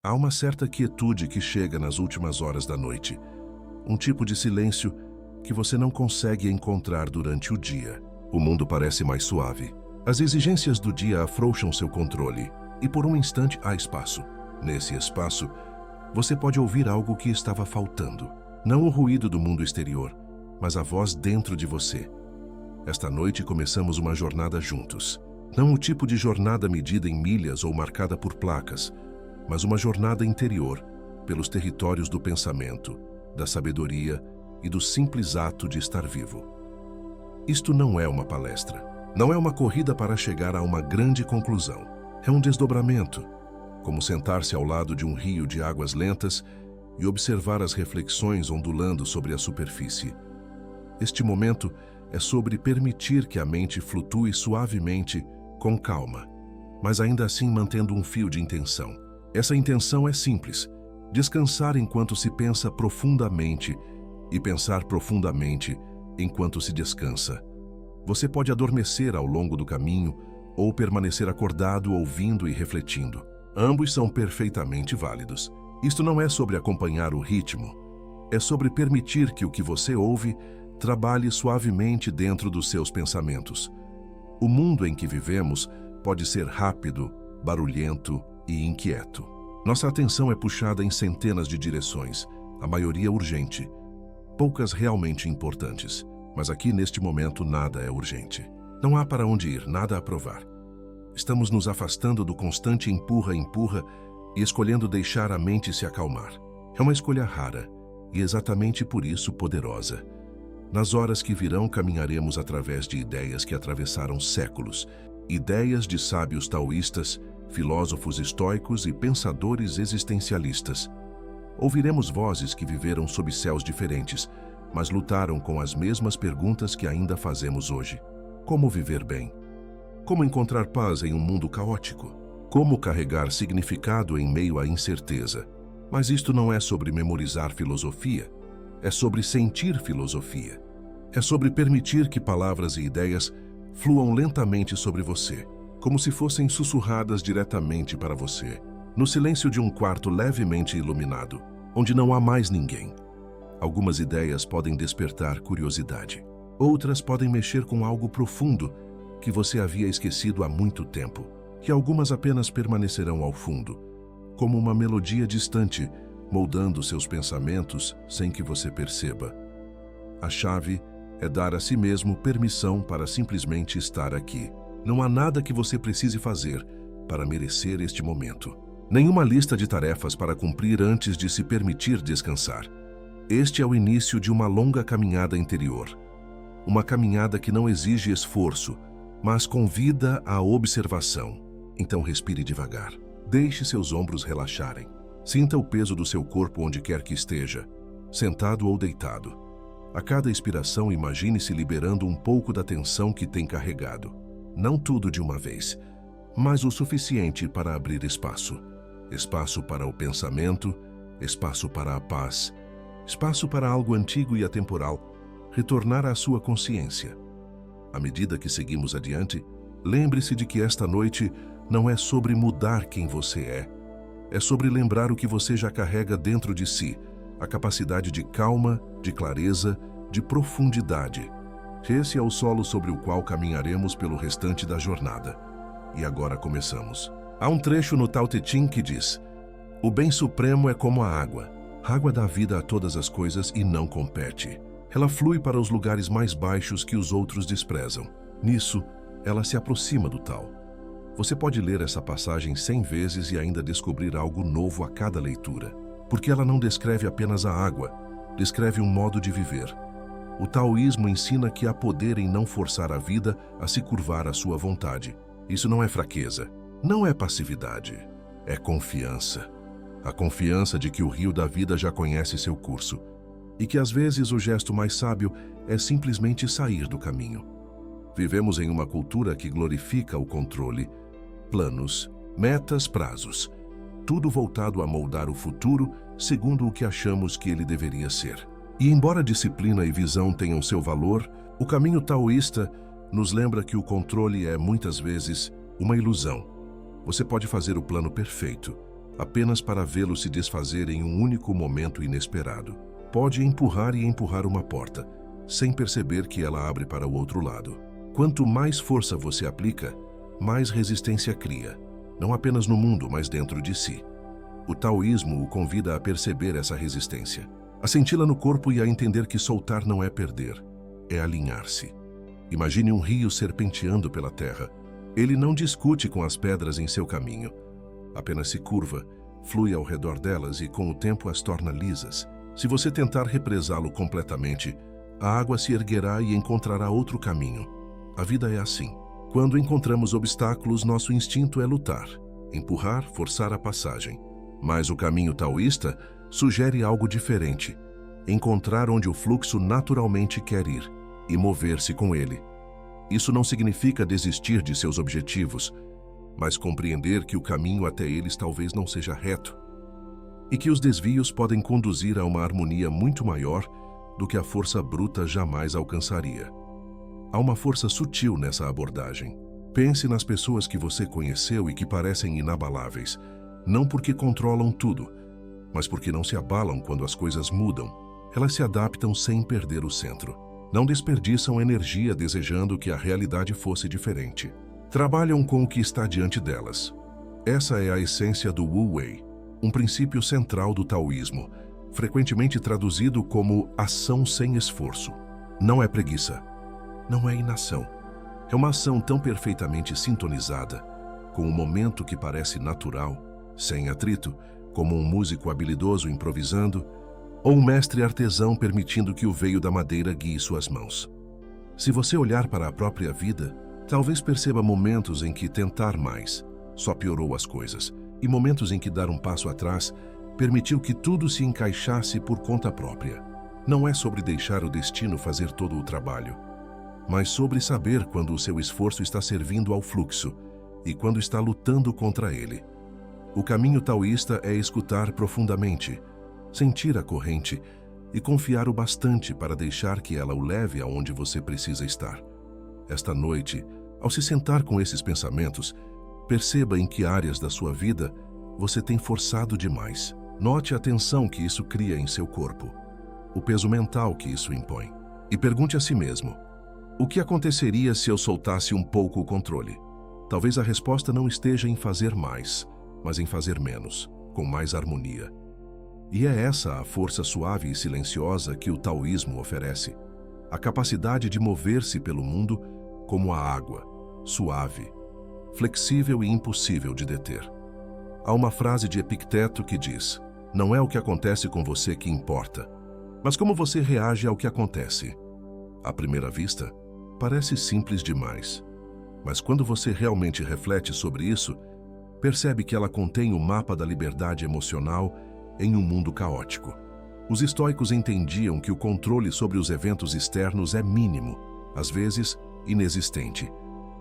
Há uma certa quietude que chega nas últimas horas da noite, um tipo de silêncio que você não consegue encontrar durante o dia. O mundo parece mais suave. As exigências do dia afrouxam seu controle e por um instante há espaço. Nesse espaço, você pode ouvir algo que estava faltando. Não o ruído do mundo exterior, mas a voz dentro de você. Esta noite começamos uma jornada juntos. Não o tipo de jornada medida em milhas ou marcada por placas, mas uma jornada interior, pelos territórios do pensamento, da sabedoria e do simples ato de estar vivo. Isto não é uma palestra. Não é uma corrida para chegar a uma grande conclusão. É um desdobramento, como sentar-se ao lado de um rio de águas lentas e observar as reflexões ondulando sobre a superfície. Este momento é sobre permitir que a mente flutue suavemente, com calma, mas ainda assim mantendo um fio de intenção. Essa intenção é simples: descansar enquanto se pensa profundamente e pensar profundamente enquanto se descansa. Você pode adormecer ao longo do caminho ou permanecer acordado ouvindo e refletindo. Ambos são perfeitamente válidos. Isto não é sobre acompanhar o ritmo, é sobre permitir que o que você ouve trabalhe suavemente dentro dos seus pensamentos. O mundo em que vivemos pode ser rápido, barulhento e inquieto. Nossa atenção é puxada em centenas de direções, a maioria urgente, poucas realmente importantes. Mas aqui, neste momento, nada é urgente. Não há para onde ir, nada a provar. Estamos nos afastando do constante empurra e escolhendo deixar a mente se acalmar. É uma escolha rara e exatamente por isso poderosa. Nas horas que virão, caminharemos através de ideias que atravessaram séculos, ideias de sábios taoístas, filósofos estoicos e pensadores existencialistas. Ouviremos vozes que viveram sob céus diferentes, mas lutaram com as mesmas perguntas que ainda fazemos hoje. Como viver bem? Como encontrar paz em um mundo caótico? Como carregar significado em meio à incerteza? Mas isto não é sobre memorizar filosofia, é sobre sentir filosofia. É sobre permitir que palavras e ideias fluam lentamente sobre você, como se fossem sussurradas diretamente para você, no silêncio de um quarto levemente iluminado, onde não há mais ninguém. Algumas ideias podem despertar curiosidade. Outras podem mexer com algo profundo que você havia esquecido há muito tempo. E algumas apenas permanecerão ao fundo, como uma melodia distante, moldando seus pensamentos sem que você perceba. A chave é dar a si mesmo permissão para simplesmente estar aqui. Não há nada que você precise fazer para merecer este momento. Nenhuma lista de tarefas para cumprir antes de se permitir descansar. Este é o início de uma longa caminhada interior. Uma caminhada que não exige esforço, mas convida à observação. Então respire devagar. Deixe seus ombros relaxarem. Sinta o peso do seu corpo onde quer que esteja, sentado ou deitado. A cada expiração, imagine-se liberando um pouco da tensão que tem carregado. Não tudo de uma vez, mas o suficiente para abrir espaço. Espaço para o pensamento, espaço para a paz, espaço para algo antigo e atemporal retornar à sua consciência. À medida que seguimos adiante, lembre-se de que esta noite não é sobre mudar quem você é sobre lembrar o que você já carrega dentro de si, a capacidade de calma, de clareza, de profundidade. Esse é o solo sobre o qual caminharemos pelo restante da jornada. E agora começamos. Há um trecho no Tao Te Ching que diz: o bem supremo é como a água. A água dá vida a todas as coisas e não compete. Ela flui para os lugares mais baixos que os outros desprezam. Nisso, ela se aproxima do Tao. Você pode ler essa passagem 100 vezes e ainda descobrir algo novo a cada leitura. Porque ela não descreve apenas a água, descreve um modo de viver. O taoísmo ensina que há poder em não forçar a vida a se curvar à sua vontade. Isso não é fraqueza, não é passividade, é confiança. A confiança de que o rio da vida já conhece seu curso e que às vezes o gesto mais sábio é simplesmente sair do caminho. Vivemos em uma cultura que glorifica o controle, planos, metas, prazos, tudo voltado a moldar o futuro segundo o que achamos que ele deveria ser. E embora disciplina e visão tenham seu valor, o caminho taoísta nos lembra que o controle é, muitas vezes, uma ilusão. Você pode fazer o plano perfeito, apenas para vê-lo se desfazer em um único momento inesperado. Pode empurrar e empurrar uma porta, sem perceber que ela abre para o outro lado. Quanto mais força você aplica, mais resistência cria, não apenas no mundo, mas dentro de si. O taoísmo o convida a perceber essa resistência, a senti-la no corpo e a entender que soltar não é perder, é alinhar-se. Imagine um rio serpenteando pela terra. Ele não discute com as pedras em seu caminho, apenas se curva, flui ao redor delas e com o tempo as torna lisas. Se você tentar represá-lo completamente, a água se erguerá e encontrará outro caminho. A vida é assim. Quando encontramos obstáculos, nosso instinto é lutar, empurrar, forçar a passagem. Mas o caminho taoísta sugere algo diferente: encontrar onde o fluxo naturalmente quer ir e mover-se com ele. Isso não significa desistir de seus objetivos, mas compreender que o caminho até eles talvez não seja reto e que os desvios podem conduzir a uma harmonia muito maior do que a força bruta jamais alcançaria. Há uma força sutil nessa abordagem. Pense nas pessoas que você conheceu e que parecem inabaláveis, não porque controlam tudo, mas porque não se abalam quando as coisas mudam. Elas se adaptam sem perder o centro. Não desperdiçam energia desejando que a realidade fosse diferente. Trabalham com o que está diante delas. Essa é a essência do Wu Wei, um princípio central do taoísmo, frequentemente traduzido como ação sem esforço. Não é preguiça, não é inação. É uma ação tão perfeitamente sintonizada, com um momento que parece natural, sem atrito, como um músico habilidoso improvisando, ou um mestre artesão permitindo que o veio da madeira guie suas mãos. Se você olhar para a própria vida, talvez perceba momentos em que tentar mais só piorou as coisas, e momentos em que dar um passo atrás permitiu que tudo se encaixasse por conta própria. Não é sobre deixar o destino fazer todo o trabalho, mas sobre saber quando o seu esforço está servindo ao fluxo e quando está lutando contra ele. O caminho taoísta é escutar profundamente, sentir a corrente e confiar o bastante para deixar que ela o leve aonde você precisa estar. Esta noite, ao se sentar com esses pensamentos, perceba em que áreas da sua vida você tem forçado demais. Note a tensão que isso cria em seu corpo, o peso mental que isso impõe. E pergunte a si mesmo: o que aconteceria se eu soltasse um pouco o controle? Talvez a resposta não esteja em fazer mais, mas em fazer menos, com mais harmonia. E é essa a força suave e silenciosa que o taoísmo oferece. A capacidade de mover-se pelo mundo como a água, suave, flexível e impossível de deter. Há uma frase de Epicteto que diz: não é o que acontece com você que importa, mas como você reage ao que acontece. À primeira vista, parece simples demais, mas quando você realmente reflete sobre isso, percebe que ela contém o mapa da liberdade emocional em um mundo caótico. Os estoicos entendiam que o controle sobre os eventos externos é mínimo, às vezes inexistente.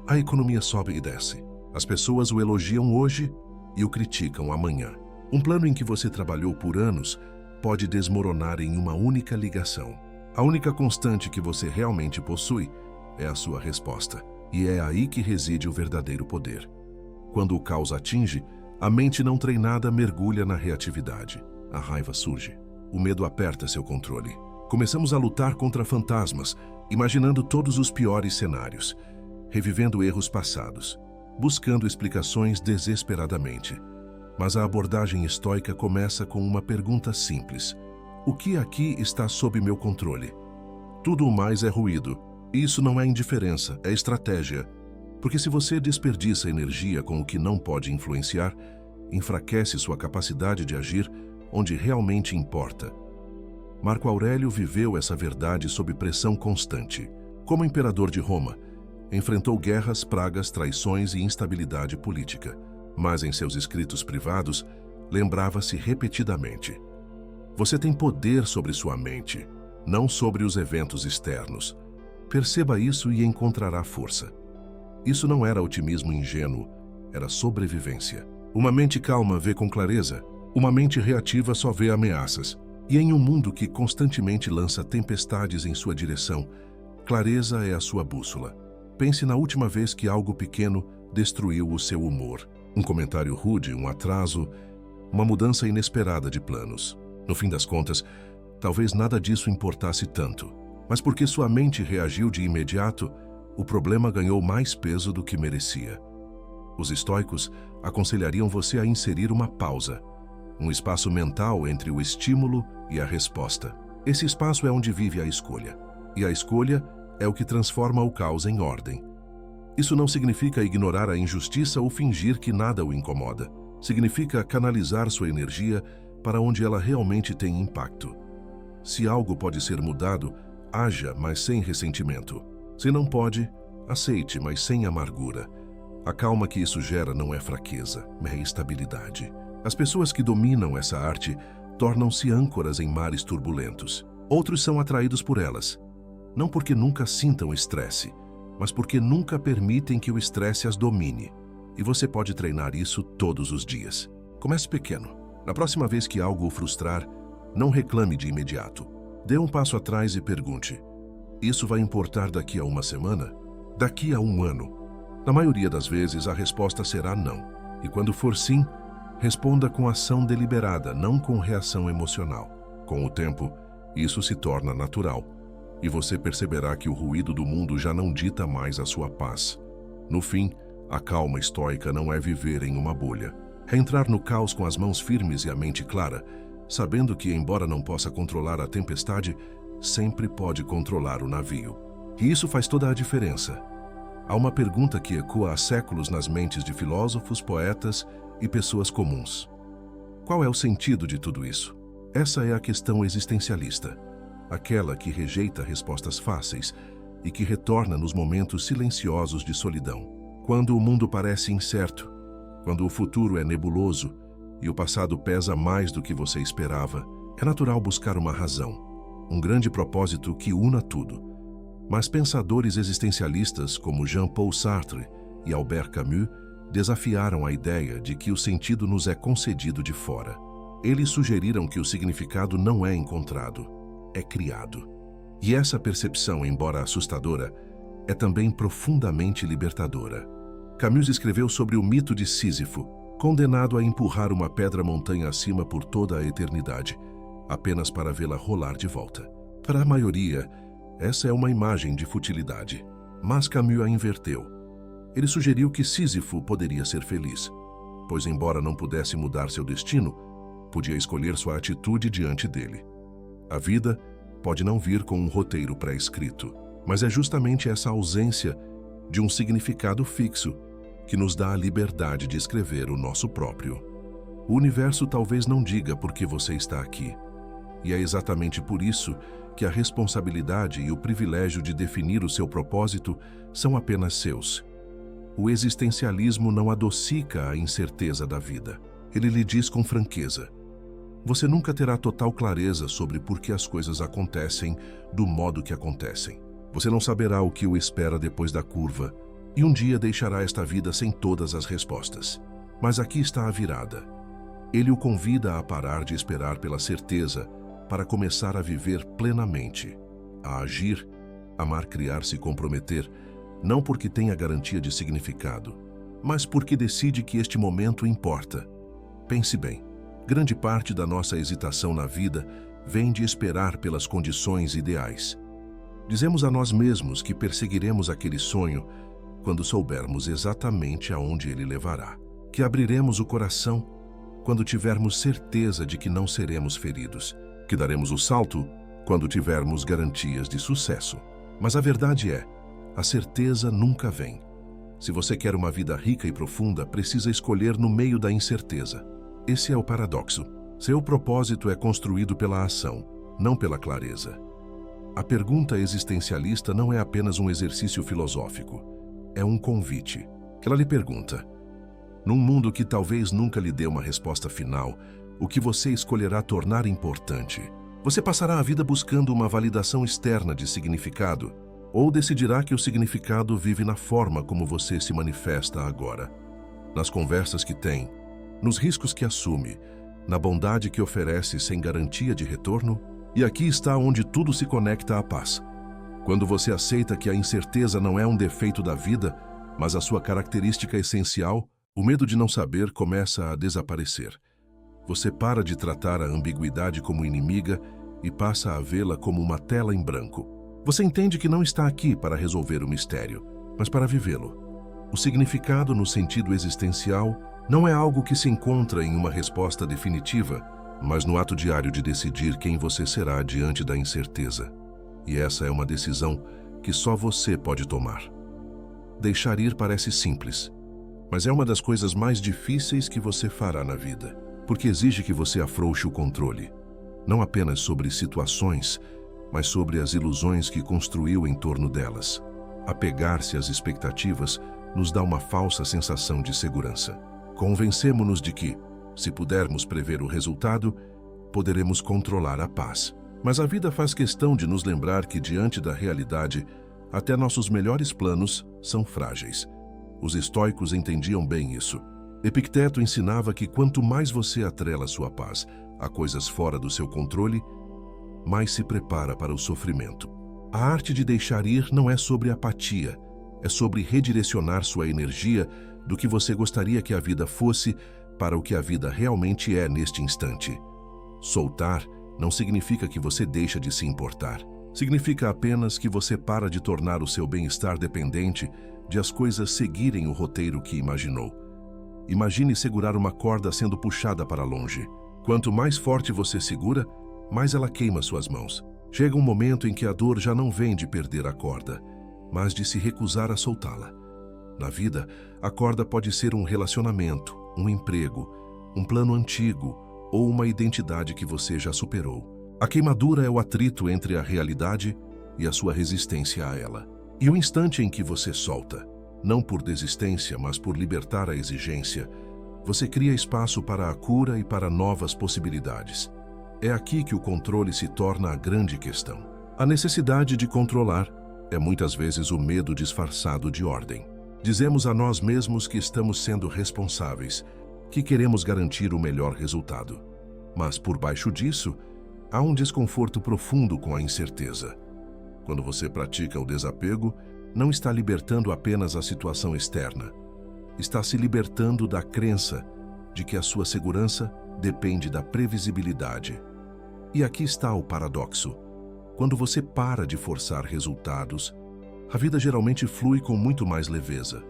A economia sobe e desce. As pessoas o elogiam hoje e o criticam amanhã. Um plano em que você trabalhou por anos pode desmoronar em uma única ligação. A única constante que você realmente possui é a sua resposta, e é aí que reside o verdadeiro poder. Quando o caos atinge, a mente não treinada mergulha na reatividade. A raiva surge. O medo aperta seu controle. Começamos a lutar contra fantasmas, imaginando todos os piores cenários, revivendo erros passados, buscando explicações desesperadamente. Mas a abordagem estoica começa com uma pergunta simples: o que aqui está sob meu controle? Tudo o mais é ruído. Isso não é indiferença, é estratégia. Porque se você desperdiça energia com o que não pode influenciar, enfraquece sua capacidade de agir onde realmente importa. Marco Aurélio viveu essa verdade sob pressão constante. Como imperador de Roma, enfrentou guerras, pragas, traições e instabilidade política. Mas em seus escritos privados, lembrava-se repetidamente: você tem poder sobre sua mente, não sobre os eventos externos. Perceba isso e encontrará força. Isso não era otimismo ingênuo, era sobrevivência. Uma mente calma vê com clareza, uma mente reativa só vê ameaças. E em um mundo que constantemente lança tempestades em sua direção, clareza é a sua bússola. Pense na última vez que algo pequeno destruiu o seu humor. Um comentário rude, um atraso, uma mudança inesperada de planos. No fim das contas, talvez nada disso importasse tanto, mas porque sua mente reagiu de imediato, o problema ganhou mais peso do que merecia. Os estoicos aconselhariam você a inserir uma pausa, um espaço mental entre o estímulo e a resposta. Esse espaço é onde vive a escolha, e a escolha é o que transforma o caos em ordem. Isso não significa ignorar a injustiça ou fingir que nada o incomoda. Significa canalizar sua energia para onde ela realmente tem impacto. Se algo pode ser mudado, haja, mas sem ressentimento. Se não pode, aceite, mas sem amargura. A calma que isso gera não é fraqueza, é estabilidade. As pessoas que dominam essa arte tornam-se âncoras em mares turbulentos. Outros são atraídos por elas, não porque nunca sintam estresse, mas porque nunca permitem que o estresse as domine. E você pode treinar isso todos os dias. Comece pequeno. Na próxima vez que algo o frustrar, não reclame de imediato. Dê um passo atrás e pergunte: isso vai importar daqui a uma semana? Daqui a um ano? Na maioria das vezes, a resposta será não. E quando for sim, responda com ação deliberada, não com reação emocional. Com o tempo, isso se torna natural. E você perceberá que o ruído do mundo já não dita mais a sua paz. No fim, a calma estoica não é viver em uma bolha. É entrar no caos com as mãos firmes e a mente clara, sabendo que, embora não possa controlar a tempestade, sempre pode controlar o navio. E isso faz toda a diferença. Há uma pergunta que ecoa há séculos nas mentes de filósofos, poetas e pessoas comuns. Qual é o sentido de tudo isso? Essa é a questão existencialista, aquela que rejeita respostas fáceis e que retorna nos momentos silenciosos de solidão. Quando o mundo parece incerto, quando o futuro é nebuloso e o passado pesa mais do que você esperava, é natural buscar uma razão, um grande propósito que una tudo. Mas pensadores existencialistas como Jean-Paul Sartre e Albert Camus desafiaram a ideia de que o sentido nos é concedido de fora. Eles sugeriram que o significado não é encontrado, é criado. E essa percepção, embora assustadora, é também profundamente libertadora. Camus escreveu sobre o mito de Sísifo, condenado a empurrar uma pedra montanha acima por toda a eternidade, apenas para vê-la rolar de volta. Para a maioria, essa é uma imagem de futilidade, mas Camus a inverteu. Ele sugeriu que Sísifo poderia ser feliz, pois embora não pudesse mudar seu destino, podia escolher sua atitude diante dele. A vida pode não vir com um roteiro pré-escrito, mas é justamente essa ausência de um significado fixo que nos dá a liberdade de escrever o nosso próprio. O universo talvez não diga por que você está aqui, e é exatamente por isso que a responsabilidade e o privilégio de definir o seu propósito são apenas seus. O existencialismo não adocica a incerteza da vida. Ele lhe diz com franqueza: você nunca terá total clareza sobre por que as coisas acontecem do modo que acontecem. Você não saberá o que o espera depois da curva, e um dia deixará esta vida sem todas as respostas. Mas aqui está a virada. Ele o convida a parar de esperar pela certeza para começar a viver plenamente, a agir, amar, criar, se comprometer, não porque tenha garantia de significado, mas porque decide que este momento importa. Pense bem, grande parte da nossa hesitação na vida vem de esperar pelas condições ideais. Dizemos a nós mesmos que perseguiremos aquele sonho quando soubermos exatamente aonde ele levará, que abriremos o coração quando tivermos certeza de que não seremos feridos, que daremos o salto quando tivermos garantias de sucesso. Mas a verdade é, a certeza nunca vem. Se você quer uma vida rica e profunda, precisa escolher no meio da incerteza. Esse é o paradoxo. Seu propósito é construído pela ação, não pela clareza. A pergunta existencialista não é apenas um exercício filosófico, é um convite. Ela lhe pergunta: num mundo que talvez nunca lhe dê uma resposta final, o que você escolherá tornar importante? Você passará a vida buscando uma validação externa de significado, ou decidirá que o significado vive na forma como você se manifesta agora, nas conversas que tem, nos riscos que assume, na bondade que oferece sem garantia de retorno? E aqui está onde tudo se conecta à paz. Quando você aceita que a incerteza não é um defeito da vida, mas a sua característica essencial, o medo de não saber começa a desaparecer. Você para de tratar a ambiguidade como inimiga e passa a vê-la como uma tela em branco. Você entende que não está aqui para resolver o mistério, mas para vivê-lo. O significado no sentido existencial não é algo que se encontra em uma resposta definitiva, mas no ato diário de decidir quem você será diante da incerteza. E essa é uma decisão que só você pode tomar. Deixar ir parece simples, mas é uma das coisas mais difíceis que você fará na vida, porque exige que você afrouxe o controle, não apenas sobre situações, mas sobre as ilusões que construiu em torno delas. Apegar-se às expectativas nos dá uma falsa sensação de segurança. Convencemo-nos de que, se pudermos prever o resultado, poderemos controlar a paz. Mas a vida faz questão de nos lembrar que, diante da realidade, até nossos melhores planos são frágeis. Os estoicos entendiam bem isso. Epicteto ensinava que quanto mais você atrela sua paz a coisas fora do seu controle, mais se prepara para o sofrimento. A arte de deixar ir não é sobre apatia, é sobre redirecionar sua energia do que você gostaria que a vida fosse para o que a vida realmente é neste instante. Soltar não significa que você deixa de se importar. Significa apenas que você para de tornar o seu bem-estar dependente de as coisas seguirem o roteiro que imaginou. Imagine segurar uma corda sendo puxada para longe. Quanto mais forte você segura, mais ela queima suas mãos. Chega um momento em que a dor já não vem de perder a corda, mas de se recusar a soltá-la. Na vida, a corda pode ser um relacionamento, um emprego, um plano antigo ou uma identidade que você já superou. A queimadura é o atrito entre a realidade e a sua resistência a ela. E o instante em que você solta, não por desistência, mas por libertar a exigência, você cria espaço para a cura e para novas possibilidades. É aqui que o controle se torna a grande questão. A necessidade de controlar é muitas vezes o medo disfarçado de ordem. Dizemos a nós mesmos que estamos sendo responsáveis, que queremos garantir o melhor resultado. Mas por baixo disso, há um desconforto profundo com a incerteza. Quando você pratica o desapego, não está libertando apenas a situação externa. Está se libertando da crença de que a sua segurança depende da previsibilidade. E aqui está o paradoxo. Quando você para de forçar resultados, a vida geralmente flui com muito mais leveza.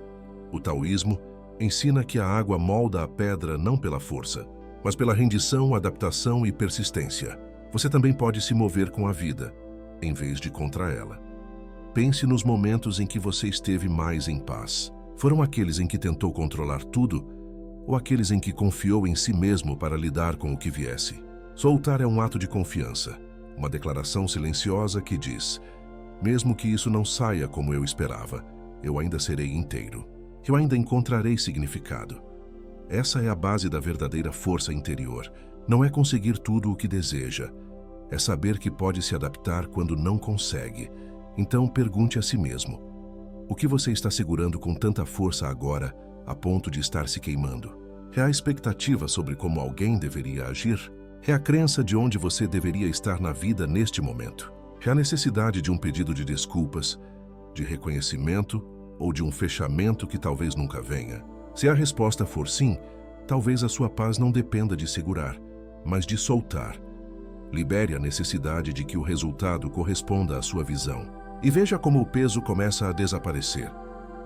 O taoísmo ensina que a água molda a pedra não pela força, mas pela rendição, adaptação e persistência. Você também pode se mover com a vida, em vez de contra ela. Pense nos momentos em que você esteve mais em paz. Foram aqueles em que tentou controlar tudo ou aqueles em que confiou em si mesmo para lidar com o que viesse? Soltar é um ato de confiança, uma declaração silenciosa que diz: mesmo que isso não saia como eu esperava, eu ainda serei inteiro. Eu ainda encontrarei significado. Essa é a base da verdadeira força interior. Não é conseguir tudo o que deseja. É saber que pode se adaptar quando não consegue. Então pergunte a si mesmo: o que você está segurando com tanta força agora, a ponto de estar se queimando? É a expectativa sobre como alguém deveria agir? É a crença de onde você deveria estar na vida neste momento? É a necessidade de um pedido de desculpas, de reconhecimento ou de um fechamento que talvez nunca venha? Se a resposta for sim, talvez a sua paz não dependa de segurar, mas de soltar. Libere a necessidade de que o resultado corresponda à sua visão. E veja como o peso começa a desaparecer.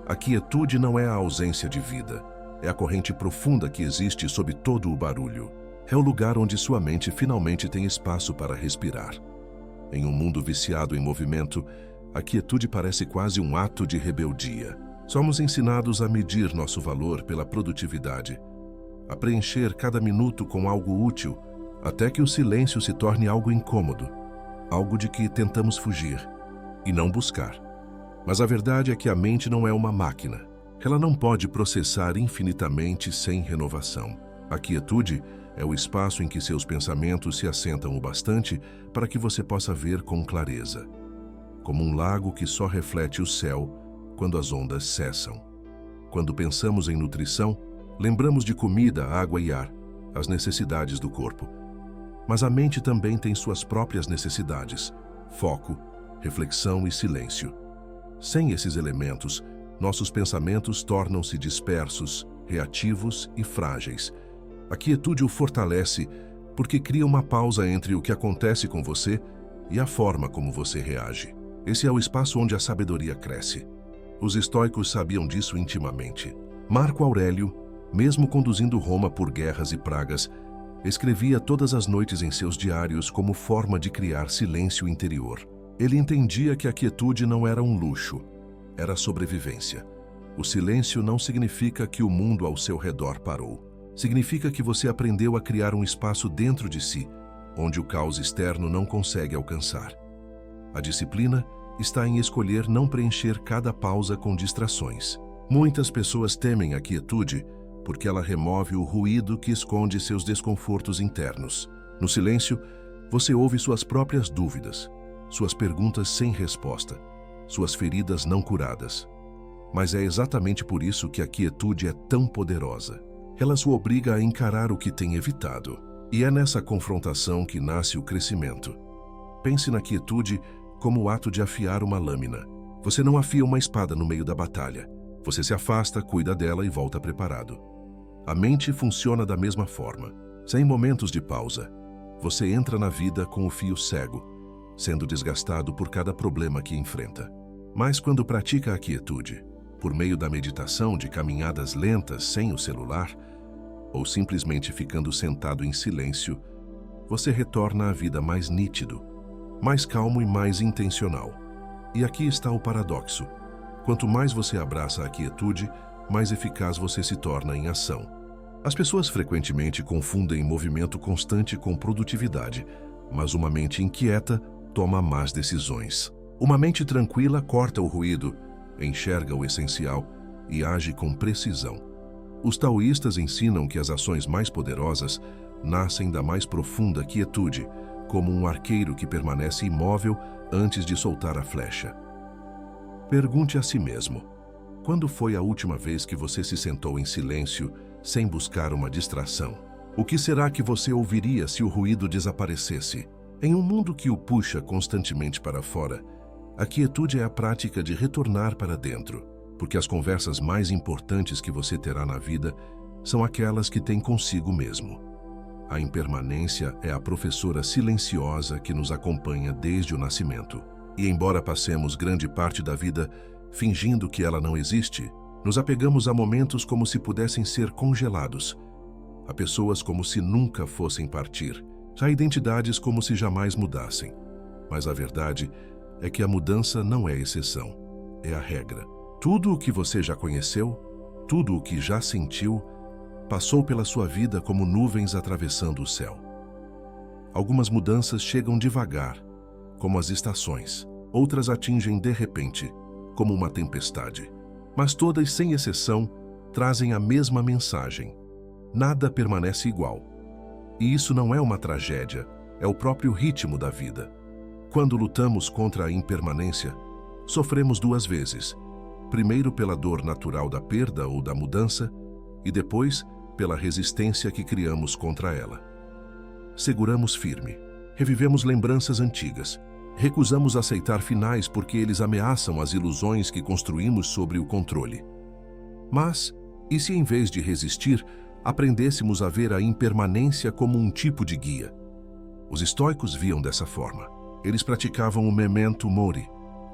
A quietude não é a ausência de vida, é a corrente profunda que existe sob todo o barulho. É o lugar onde sua mente finalmente tem espaço para respirar. Em um mundo viciado em movimento, a quietude parece quase um ato de rebeldia. Somos ensinados a medir nosso valor pela produtividade, a preencher cada minuto com algo útil, até que o silêncio se torne algo incômodo, algo de que tentamos fugir e não buscar. Mas a verdade é que a mente não é uma máquina. Ela não pode processar infinitamente sem renovação. A quietude é o espaço em que seus pensamentos se assentam o bastante para que você possa ver com clareza, como um lago que só reflete o céu quando as ondas cessam. Quando pensamos em nutrição, lembramos de comida, água e ar, as necessidades do corpo. Mas a mente também tem suas próprias necessidades: foco, reflexão e silêncio. Sem esses elementos, nossos pensamentos tornam-se dispersos, reativos e frágeis. A quietude o fortalece porque cria uma pausa entre o que acontece com você e a forma como você reage. Esse é o espaço onde a sabedoria cresce. Os estoicos sabiam disso intimamente. Marco Aurélio, mesmo conduzindo Roma por guerras e pragas, escrevia todas as noites em seus diários como forma de criar silêncio interior. Ele entendia que a quietude não era um luxo, era sobrevivência. O silêncio não significa que o mundo ao seu redor parou. Significa que você aprendeu a criar um espaço dentro de si, onde o caos externo não consegue alcançar. A disciplina está em escolher não preencher cada pausa com distrações. Muitas pessoas temem a quietude porque ela remove o ruído que esconde seus desconfortos internos. No silêncio, você ouve suas próprias dúvidas, suas perguntas sem resposta, suas feridas não curadas. Mas é exatamente por isso que a quietude é tão poderosa. Ela o obriga a encarar o que tem evitado. E é nessa confrontação que nasce o crescimento. Pense na quietude como o ato de afiar uma lâmina. Você não afia uma espada no meio da batalha. Você se afasta, cuida dela e volta preparado. A mente funciona da mesma forma. Sem momentos de pausa, você entra na vida com o fio cego, sendo desgastado por cada problema que enfrenta. Mas quando pratica a quietude, por meio da meditação de caminhadas lentas sem o celular, ou simplesmente ficando sentado em silêncio, você retorna à vida mais nítido, mais calmo e mais intencional. E aqui está o paradoxo. Quanto mais você abraça a quietude, mais eficaz você se torna em ação. As pessoas frequentemente confundem movimento constante com produtividade, mas uma mente inquieta toma más decisões. Uma mente tranquila corta o ruído, enxerga o essencial e age com precisão. Os taoístas ensinam que as ações mais poderosas nascem da mais profunda quietude, como um arqueiro que permanece imóvel antes de soltar a flecha. Pergunte a si mesmo: quando foi a última vez que você se sentou em silêncio, sem buscar uma distração? O que será que você ouviria se o ruído desaparecesse? Em um mundo que o puxa constantemente para fora, a quietude é a prática de retornar para dentro, porque as conversas mais importantes que você terá na vida são aquelas que tem consigo mesmo. A impermanência é a professora silenciosa que nos acompanha desde o nascimento. E embora passemos grande parte da vida fingindo que ela não existe, nos apegamos a momentos como se pudessem ser congelados, a pessoas como se nunca fossem partir, a identidades como se jamais mudassem. Mas a verdade é que a mudança não é exceção, é a regra. Tudo o que você já conheceu, tudo o que já sentiu, passou pela sua vida como nuvens atravessando o céu. Algumas mudanças chegam devagar, como as estações. Outras atingem de repente, como uma tempestade. Mas todas, sem exceção, trazem a mesma mensagem. Nada permanece igual. E isso não é uma tragédia, é o próprio ritmo da vida. Quando lutamos contra a impermanência, sofremos duas vezes. Primeiro pela dor natural da perda ou da mudança, e depois pela resistência que criamos contra ela. Seguramos firme, revivemos lembranças antigas, recusamos aceitar finais porque eles ameaçam as ilusões que construímos sobre o controle. Mas, e se em vez de resistir, aprendêssemos a ver a impermanência como um tipo de guia? Os estoicos viam dessa forma. Eles praticavam o memento mori,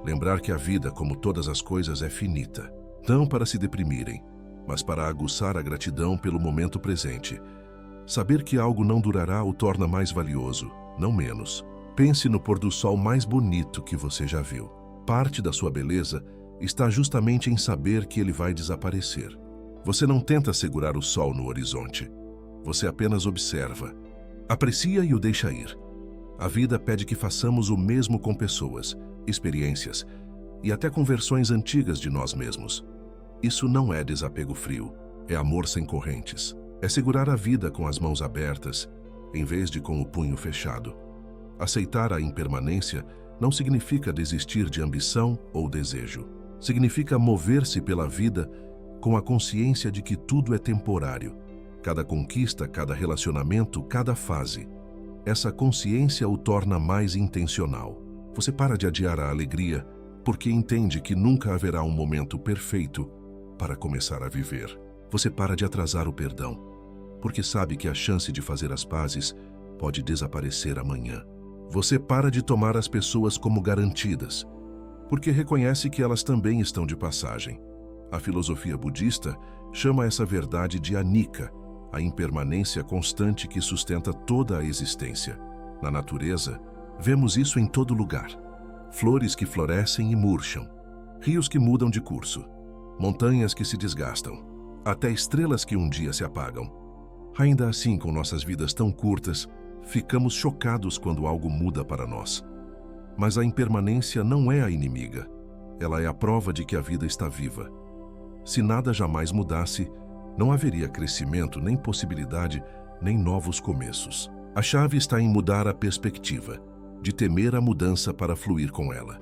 lembrar que a vida, como todas as coisas, é finita. Não para se deprimirem, mas para aguçar a gratidão pelo momento presente. Saber que algo não durará o torna mais valioso, não menos. Pense no pôr do sol mais bonito que você já viu. Parte da sua beleza está justamente em saber que ele vai desaparecer. Você não tenta segurar o sol no horizonte. Você apenas observa, aprecia e o deixa ir. A vida pede que façamos o mesmo com pessoas, experiências e até com versões antigas de nós mesmos. Isso não é desapego frio, é amor sem correntes. É segurar a vida com as mãos abertas, em vez de com o punho fechado. Aceitar a impermanência não significa desistir de ambição ou desejo. Significa mover-se pela vida com a consciência de que tudo é temporário. Cada conquista, cada relacionamento, cada fase. Essa consciência o torna mais intencional. Você para de adiar a alegria porque entende que nunca haverá um momento perfeito para começar a viver. Você para de atrasar o perdão porque sabe que a chance de fazer as pazes pode desaparecer amanhã. Você para de tomar as pessoas como garantidas, porque reconhece que elas também estão de passagem. A filosofia budista chama essa verdade de anicca, a impermanência constante que sustenta toda a existência. Na natureza, vemos isso em todo lugar. Flores que florescem e murcham, rios que mudam de curso, montanhas que se desgastam, até estrelas que um dia se apagam. Ainda assim, com nossas vidas tão curtas, ficamos chocados quando algo muda para nós. Mas a impermanência não é a inimiga. Ela é a prova de que a vida está viva. Se nada jamais mudasse, não haveria crescimento, nem possibilidade, nem novos começos. A chave está em mudar a perspectiva, de temer a mudança para fluir com ela.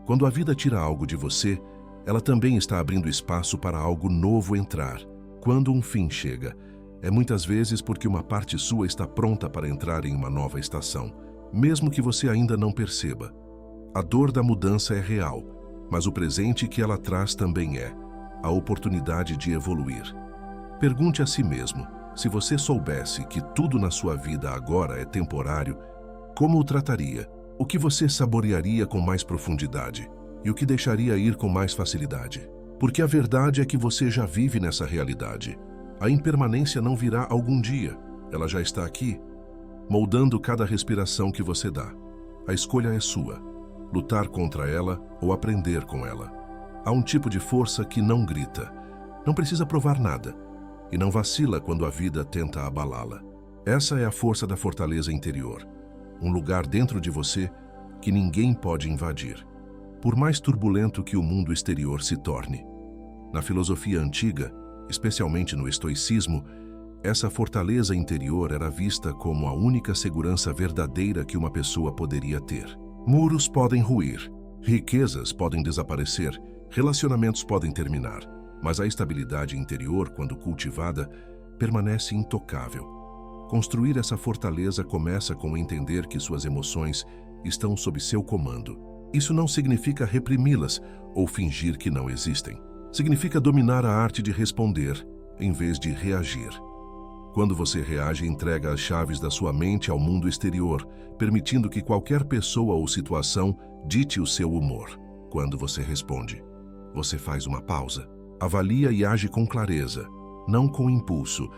Quando a vida tira algo de você, ela também está abrindo espaço para algo novo entrar. Quando um fim chega, é muitas vezes porque uma parte sua está pronta para entrar em uma nova estação, mesmo que você ainda não perceba. A dor da mudança é real, mas o presente que ela traz também é a oportunidade de evoluir. Pergunte a si mesmo, se você soubesse que tudo na sua vida agora é temporário, como o trataria? O que você saborearia com mais profundidade? E o que deixaria ir com mais facilidade? Porque a verdade é que você já vive nessa realidade. A impermanência não virá algum dia, ela já está aqui, moldando cada respiração que você dá. A escolha é sua, lutar contra ela ou aprender com ela. Há um tipo de força que não grita, não precisa provar nada, e não vacila quando a vida tenta abalá-la. Essa é a força da fortaleza interior, um lugar dentro de você que ninguém pode invadir, por mais turbulento que o mundo exterior se torne. Na filosofia antiga, especialmente no estoicismo, essa fortaleza interior era vista como a única segurança verdadeira que uma pessoa poderia ter. Muros podem ruir, riquezas podem desaparecer, relacionamentos podem terminar, mas a estabilidade interior, quando cultivada, permanece intocável. Construir essa fortaleza começa com entender que suas emoções estão sob seu comando. Isso não significa reprimi-las ou fingir que não existem. Significa dominar a arte de responder, em vez de reagir. Quando você reage, entrega as chaves da sua mente ao mundo exterior, permitindo que qualquer pessoa ou situação dite o seu humor. Quando você responde, você faz uma pausa, avalia e age com clareza, não com impulso.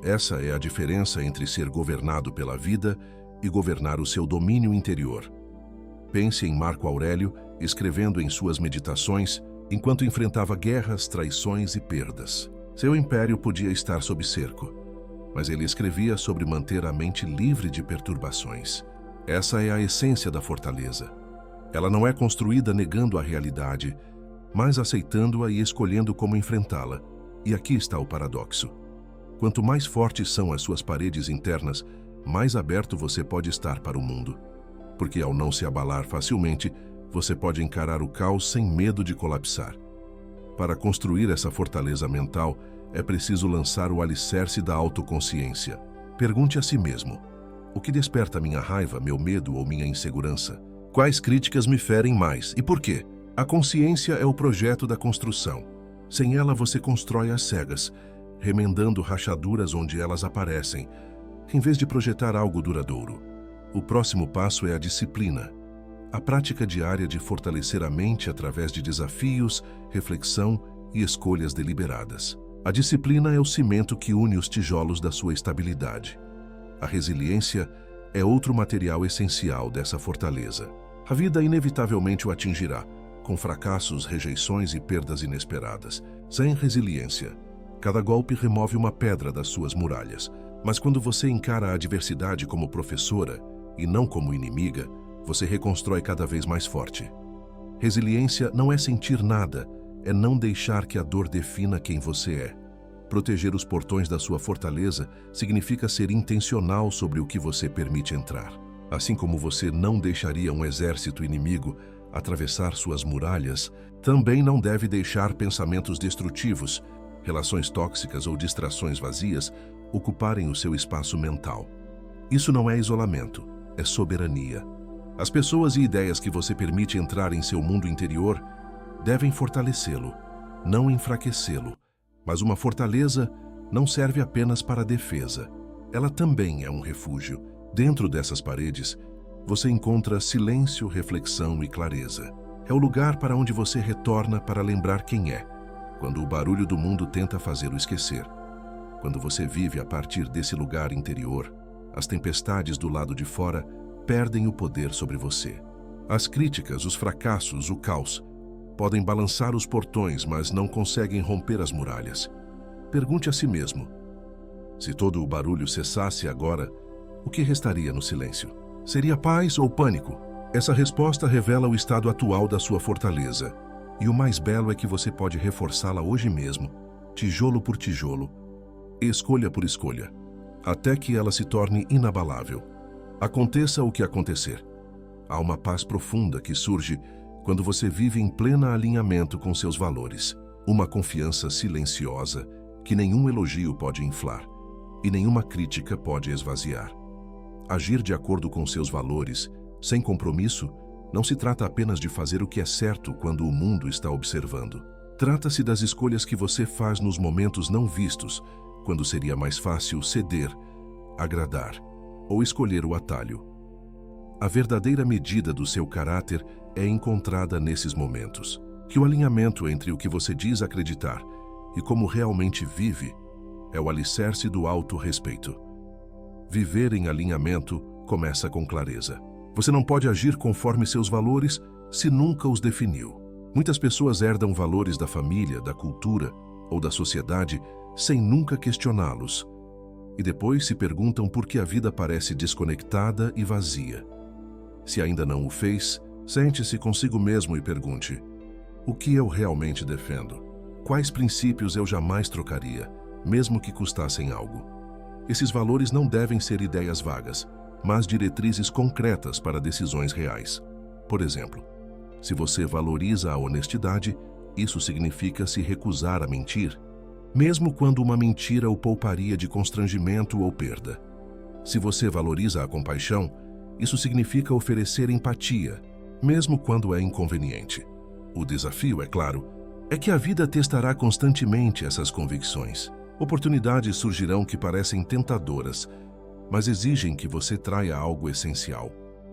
Essa é a diferença entre ser governado pela vida e governar o seu domínio interior. Pense em Marco Aurélio, escrevendo em suas meditações, enquanto enfrentava guerras, traições e perdas. Seu império podia estar sob cerco, mas ele escrevia sobre manter a mente livre de perturbações. Essa é a essência da fortaleza. Ela não é construída negando a realidade, mas aceitando-a e escolhendo como enfrentá-la. E aqui está o paradoxo. Quanto mais fortes são as suas paredes internas, mais aberto você pode estar para o mundo. Porque ao não se abalar facilmente, você pode encarar o caos sem medo de colapsar. Para construir essa fortaleza mental, é preciso lançar o alicerce da autoconsciência. Pergunte a si mesmo: o que desperta minha raiva, meu medo ou minha insegurança? Quais críticas me ferem mais e por quê? A consciência é o projeto da construção. Sem ela você constrói às cegas, remendando rachaduras onde elas aparecem, em vez de projetar algo duradouro. O próximo passo é a disciplina, a prática diária de fortalecer a mente através de desafios, reflexão e escolhas deliberadas. A disciplina é o cimento que une os tijolos da sua estabilidade. A resiliência é outro material essencial dessa fortaleza. A vida inevitavelmente o atingirá, com fracassos, rejeições e perdas inesperadas. Sem resiliência, cada golpe remove uma pedra das suas muralhas. Mas quando você encara a adversidade como professora e não como inimiga, você reconstrói cada vez mais forte. Resiliência não é sentir nada, é não deixar que a dor defina quem você é. Proteger os portões da sua fortaleza significa ser intencional sobre o que você permite entrar. Assim como você não deixaria um exército inimigo atravessar suas muralhas, também não deve deixar pensamentos destrutivos, relações tóxicas ou distrações vazias ocuparem o seu espaço mental. Isso não é isolamento, é soberania. As pessoas e ideias que você permite entrar em seu mundo interior devem fortalecê-lo, não enfraquecê-lo, mas uma fortaleza não serve apenas para a defesa. Ela também é um refúgio. Dentro dessas paredes, você encontra silêncio, reflexão e clareza. É o lugar para onde você retorna para lembrar quem é, quando o barulho do mundo tenta fazê-lo esquecer. Quando você vive a partir desse lugar interior, as tempestades do lado de fora perdem o poder sobre você. As críticas, os fracassos, o caos podem balançar os portões, mas não conseguem romper as muralhas. Pergunte a si mesmo: se todo o barulho cessasse agora, o que restaria no silêncio? Seria paz ou pânico? Essa resposta revela o estado atual da sua fortaleza. E o mais belo é que você pode reforçá-la hoje mesmo, tijolo por tijolo, escolha por escolha, até que ela se torne inabalável. Aconteça o que acontecer. Há uma paz profunda que surge quando você vive em pleno alinhamento com seus valores. Uma confiança silenciosa que nenhum elogio pode inflar e nenhuma crítica pode esvaziar. Agir de acordo com seus valores, sem compromisso, não se trata apenas de fazer o que é certo quando o mundo está observando. Trata-se das escolhas que você faz nos momentos não vistos, quando seria mais fácil ceder, agradar ou escolher o atalho. A verdadeira medida do seu caráter é encontrada nesses momentos. Que o alinhamento entre o que você diz acreditar e como realmente vive é o alicerce do autorrespeito. Viver em alinhamento começa com clareza. Você não pode agir conforme seus valores se nunca os definiu. Muitas pessoas herdam valores da família, da cultura ou da sociedade sem nunca questioná-los. E depois se perguntam por que a vida parece desconectada e vazia. Se ainda não o fez, sente-se consigo mesmo e pergunte: o que eu realmente defendo? Quais princípios eu jamais trocaria, mesmo que custassem algo? Esses valores não devem ser ideias vagas, mas diretrizes concretas para decisões reais. Por exemplo, se você valoriza a honestidade, isso significa se recusar a mentir, mesmo quando uma mentira o pouparia de constrangimento ou perda. Se você valoriza a compaixão, isso significa oferecer empatia, mesmo quando é inconveniente. O desafio, é claro, é que a vida testará constantemente essas convicções. Oportunidades surgirão que parecem tentadoras, mas exigem que você traia algo essencial.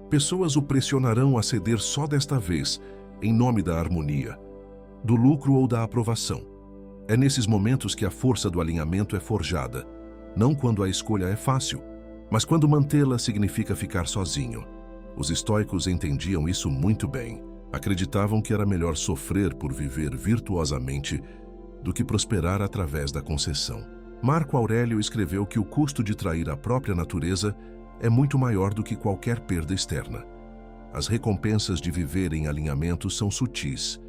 Pessoas o pressionarão a ceder só desta vez, em nome da harmonia, do lucro ou da aprovação. É nesses momentos que a força do alinhamento é forjada, não quando a escolha é fácil, mas quando mantê-la significa ficar sozinho. Os estoicos entendiam isso muito bem. Acreditavam que era melhor sofrer por viver virtuosamente do que prosperar através da concessão. Marco Aurélio escreveu que o custo de trair a própria natureza é muito maior do que qualquer perda externa. As recompensas de viver em alinhamento são sutis,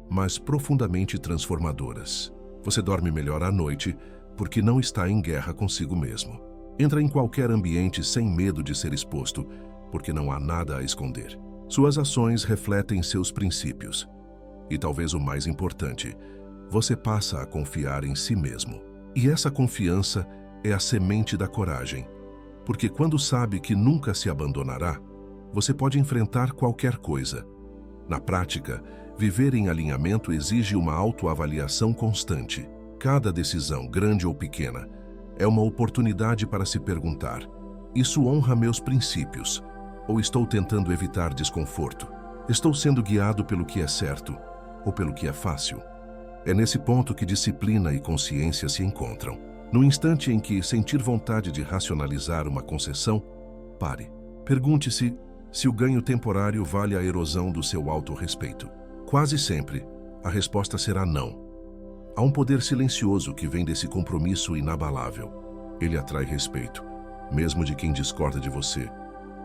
mas profundamente transformadoras. Você dorme melhor à noite porque não está em guerra consigo mesmo. Entra em qualquer ambiente sem medo de ser exposto, porque não há nada a esconder. Suas ações refletem seus princípios. E talvez o mais importante, você passa a confiar em si mesmo. E essa confiança é a semente da coragem. Porque quando sabe que nunca se abandonará, você pode enfrentar qualquer coisa. Na prática, viver em alinhamento exige uma autoavaliação constante. Cada decisão, grande ou pequena, é uma oportunidade para se perguntar: isso honra meus princípios? Ou estou tentando evitar desconforto? Estou sendo guiado pelo que é certo ou pelo que é fácil? É nesse ponto que disciplina e consciência se encontram. No instante em que sentir vontade de racionalizar uma concessão, pare. Pergunte-se se o ganho temporário vale a erosão do seu autorrespeito. Quase sempre, a resposta será não. Há um poder silencioso que vem desse compromisso inabalável. Ele atrai respeito, mesmo de quem discorda de você.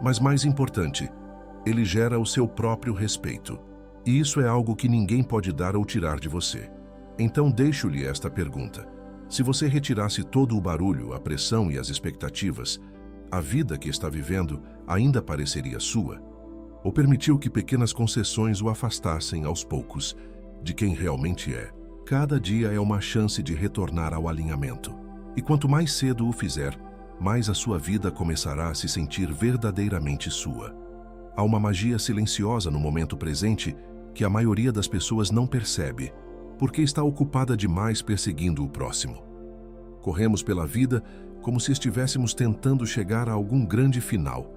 Mas mais importante, ele gera o seu próprio respeito. E isso é algo que ninguém pode dar ou tirar de você. Então deixo-lhe esta pergunta. Se você retirasse todo o barulho, a pressão e as expectativas, a vida que está vivendo ainda pareceria sua? Ou permitiu que pequenas concessões o afastassem aos poucos de quem realmente é? Cada dia é uma chance de retornar ao alinhamento. E quanto mais cedo o fizer, mais a sua vida começará a se sentir verdadeiramente sua. Há uma magia silenciosa no momento presente que a maioria das pessoas não percebe, porque está ocupada demais perseguindo o próximo. Corremos pela vida como se estivéssemos tentando chegar a algum grande final,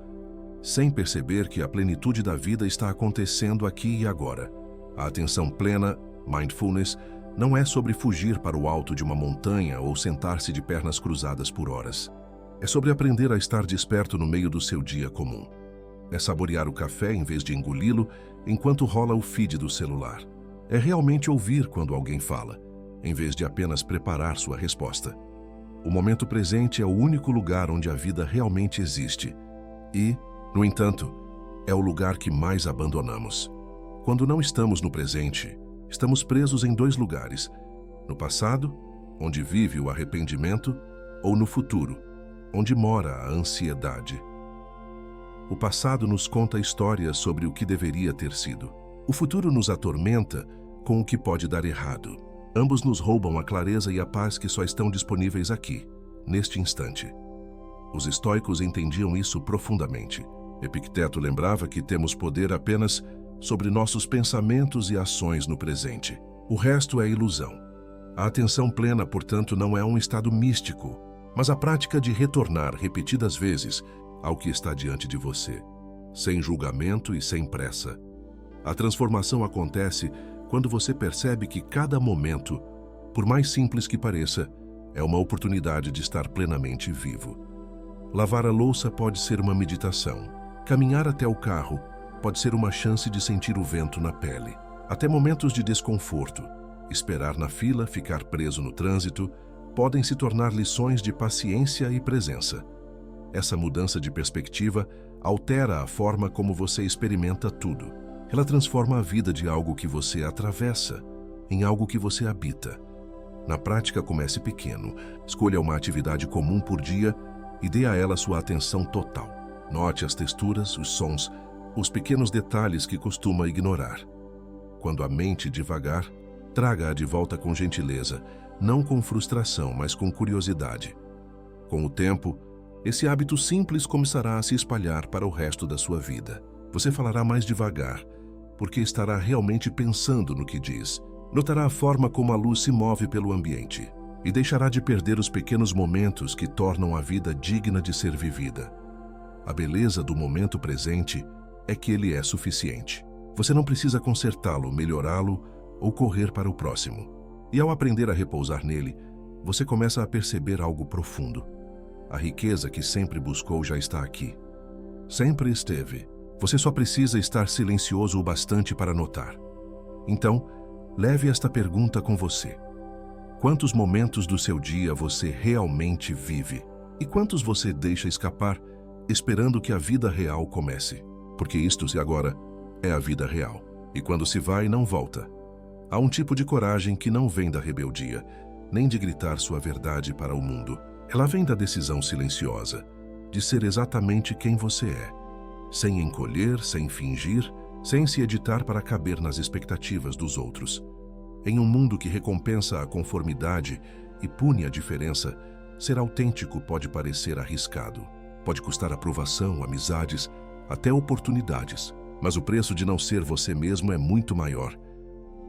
sem perceber que a plenitude da vida está acontecendo aqui e agora. A atenção plena, mindfulness, não é sobre fugir para o alto de uma montanha ou sentar-se de pernas cruzadas por horas. É sobre aprender a estar desperto no meio do seu dia comum. É saborear o café em vez de engoli-lo enquanto rola o feed do celular. É realmente ouvir quando alguém fala, em vez de apenas preparar sua resposta. O momento presente é o único lugar onde a vida realmente existe. E, no entanto, é o lugar que mais abandonamos. Quando não estamos no presente, estamos presos em dois lugares: no passado, onde vive o arrependimento, ou no futuro, onde mora a ansiedade. O passado nos conta histórias sobre o que deveria ter sido. O futuro nos atormenta com o que pode dar errado. Ambos nos roubam a clareza e a paz que só estão disponíveis aqui, neste instante. Os estoicos entendiam isso profundamente. Epicteto lembrava que temos poder apenas sobre nossos pensamentos e ações no presente. O resto é ilusão. A atenção plena, portanto, não é um estado místico, mas a prática de retornar repetidas vezes ao que está diante de você, sem julgamento e sem pressa. A transformação acontece quando você percebe que cada momento, por mais simples que pareça, é uma oportunidade de estar plenamente vivo. Lavar a louça pode ser uma meditação. Caminhar até o carro pode ser uma chance de sentir o vento na pele. Até momentos de desconforto, esperar na fila, ficar preso no trânsito, podem se tornar lições de paciência e presença. Essa mudança de perspectiva altera a forma como você experimenta tudo. Ela transforma a vida de algo que você atravessa em algo que você habita. Na prática, comece pequeno. Escolha uma atividade comum por dia e dê a ela sua atenção total. Note as texturas, os sons, os pequenos detalhes que costuma ignorar. Quando a mente divagar, traga-a de volta com gentileza, não com frustração, mas com curiosidade. Com o tempo, esse hábito simples começará a se espalhar para o resto da sua vida. Você falará mais devagar, porque estará realmente pensando no que diz. Notará a forma como a luz se move pelo ambiente e deixará de perder os pequenos momentos que tornam a vida digna de ser vivida. A beleza do momento presente é que ele é suficiente. Você não precisa consertá-lo, melhorá-lo ou correr para o próximo. E ao aprender a repousar nele, você começa a perceber algo profundo. A riqueza que sempre buscou já está aqui. Sempre esteve. Você só precisa estar silencioso o bastante para notar. Então, leve esta pergunta com você. Quantos momentos do seu dia você realmente vive? E quantos você deixa escapar, esperando que a vida real comece? Porque isto, se agora, é a vida real. E quando se vai, não volta. Há um tipo de coragem que não vem da rebeldia, nem de gritar sua verdade para o mundo. Ela vem da decisão silenciosa, de ser exatamente quem você é, sem encolher, sem fingir, sem se editar para caber nas expectativas dos outros. Em um mundo que recompensa a conformidade e pune a diferença, ser autêntico pode parecer arriscado. Pode custar aprovação, amizades, até oportunidades. Mas o preço de não ser você mesmo é muito maior.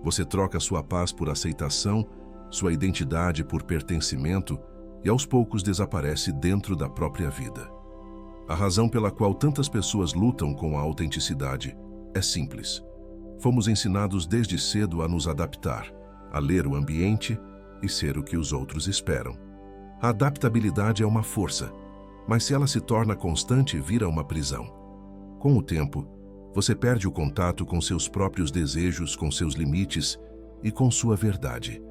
Você troca sua paz por aceitação, sua identidade por pertencimento e aos poucos desaparece dentro da própria vida. A razão pela qual tantas pessoas lutam com a autenticidade é simples. Fomos ensinados desde cedo a nos adaptar, a ler o ambiente e ser o que os outros esperam. A adaptabilidade é uma força, mas se ela se torna constante, vira uma prisão. Com o tempo, você perde o contato com seus próprios desejos, com seus limites e com sua verdade.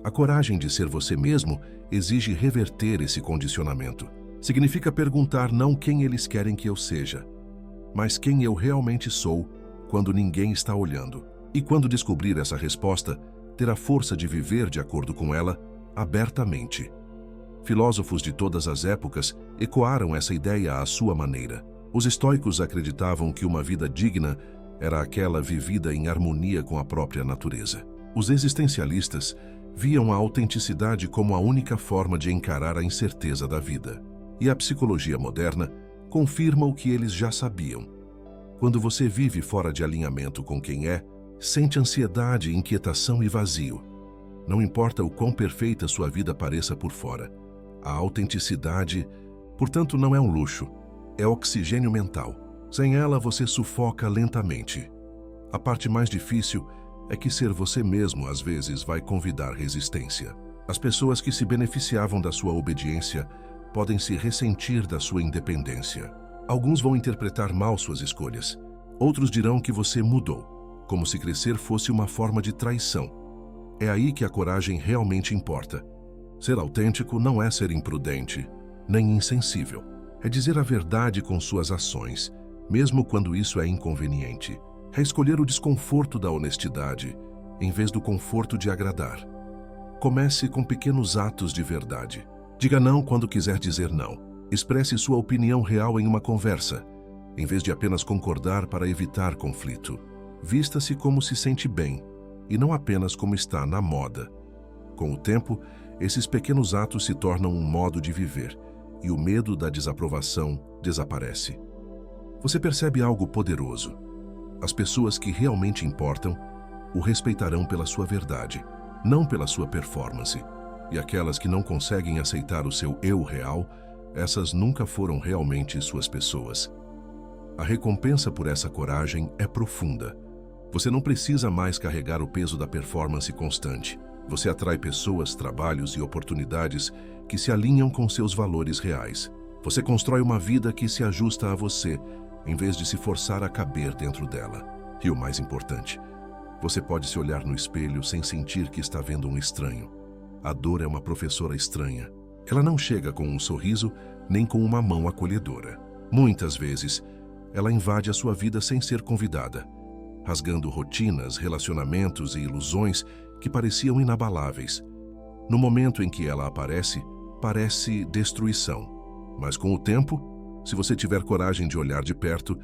A coragem de ser você mesmo exige reverter esse condicionamento. Significa perguntar não quem eles querem que eu seja, mas quem eu realmente sou quando ninguém está olhando. E quando descobrir essa resposta, ter a força de viver de acordo com ela abertamente. Filósofos de todas as épocas ecoaram essa ideia à sua maneira. Os estoicos acreditavam que uma vida digna era aquela vivida em harmonia com a própria natureza. Os existencialistas viam a autenticidade como a única forma de encarar a incerteza da vida. E a psicologia moderna confirma o que eles já sabiam. Quando você vive fora de alinhamento com quem é, sente ansiedade, inquietação e vazio. Não importa o quão perfeita sua vida pareça por fora. A autenticidade, portanto, não é um luxo, é oxigênio mental. Sem ela, você sufoca lentamente. A parte mais difícil é que ser você mesmo, às vezes, vai convidar resistência. As pessoas que se beneficiavam da sua obediência podem se ressentir da sua independência. Alguns vão interpretar mal suas escolhas. Outros dirão que você mudou, como se crescer fosse uma forma de traição. É aí que a coragem realmente importa. Ser autêntico não é ser imprudente, nem insensível. É dizer a verdade com suas ações, mesmo quando isso é inconveniente. É escolher o desconforto da honestidade, em vez do conforto de agradar. Comece com pequenos atos de verdade. Diga não quando quiser dizer não. Expresse sua opinião real em uma conversa, em vez de apenas concordar para evitar conflito. Vista-se como se sente bem, e não apenas como está na moda. Com o tempo, esses pequenos atos se tornam um modo de viver, e o medo da desaprovação desaparece. Você percebe algo poderoso. As pessoas que realmente importam o respeitarão pela sua verdade, não pela sua performance. E aquelas que não conseguem aceitar o seu eu real, essas nunca foram realmente suas pessoas. A recompensa por essa coragem é profunda. Você não precisa mais carregar o peso da performance constante. Você atrai pessoas, trabalhos e oportunidades que se alinham com seus valores reais. Você constrói uma vida que se ajusta a você, em vez de se forçar a caber dentro dela. E o mais importante, você pode se olhar no espelho sem sentir que está vendo um estranho. A dor é uma professora estranha. Ela não chega com um sorriso, nem com uma mão acolhedora. Muitas vezes, ela invade a sua vida sem ser convidada, rasgando rotinas, relacionamentos e ilusões que pareciam inabaláveis. No momento em que ela aparece, parece destruição. Mas com o tempo, se você tiver coragem de olhar de perto,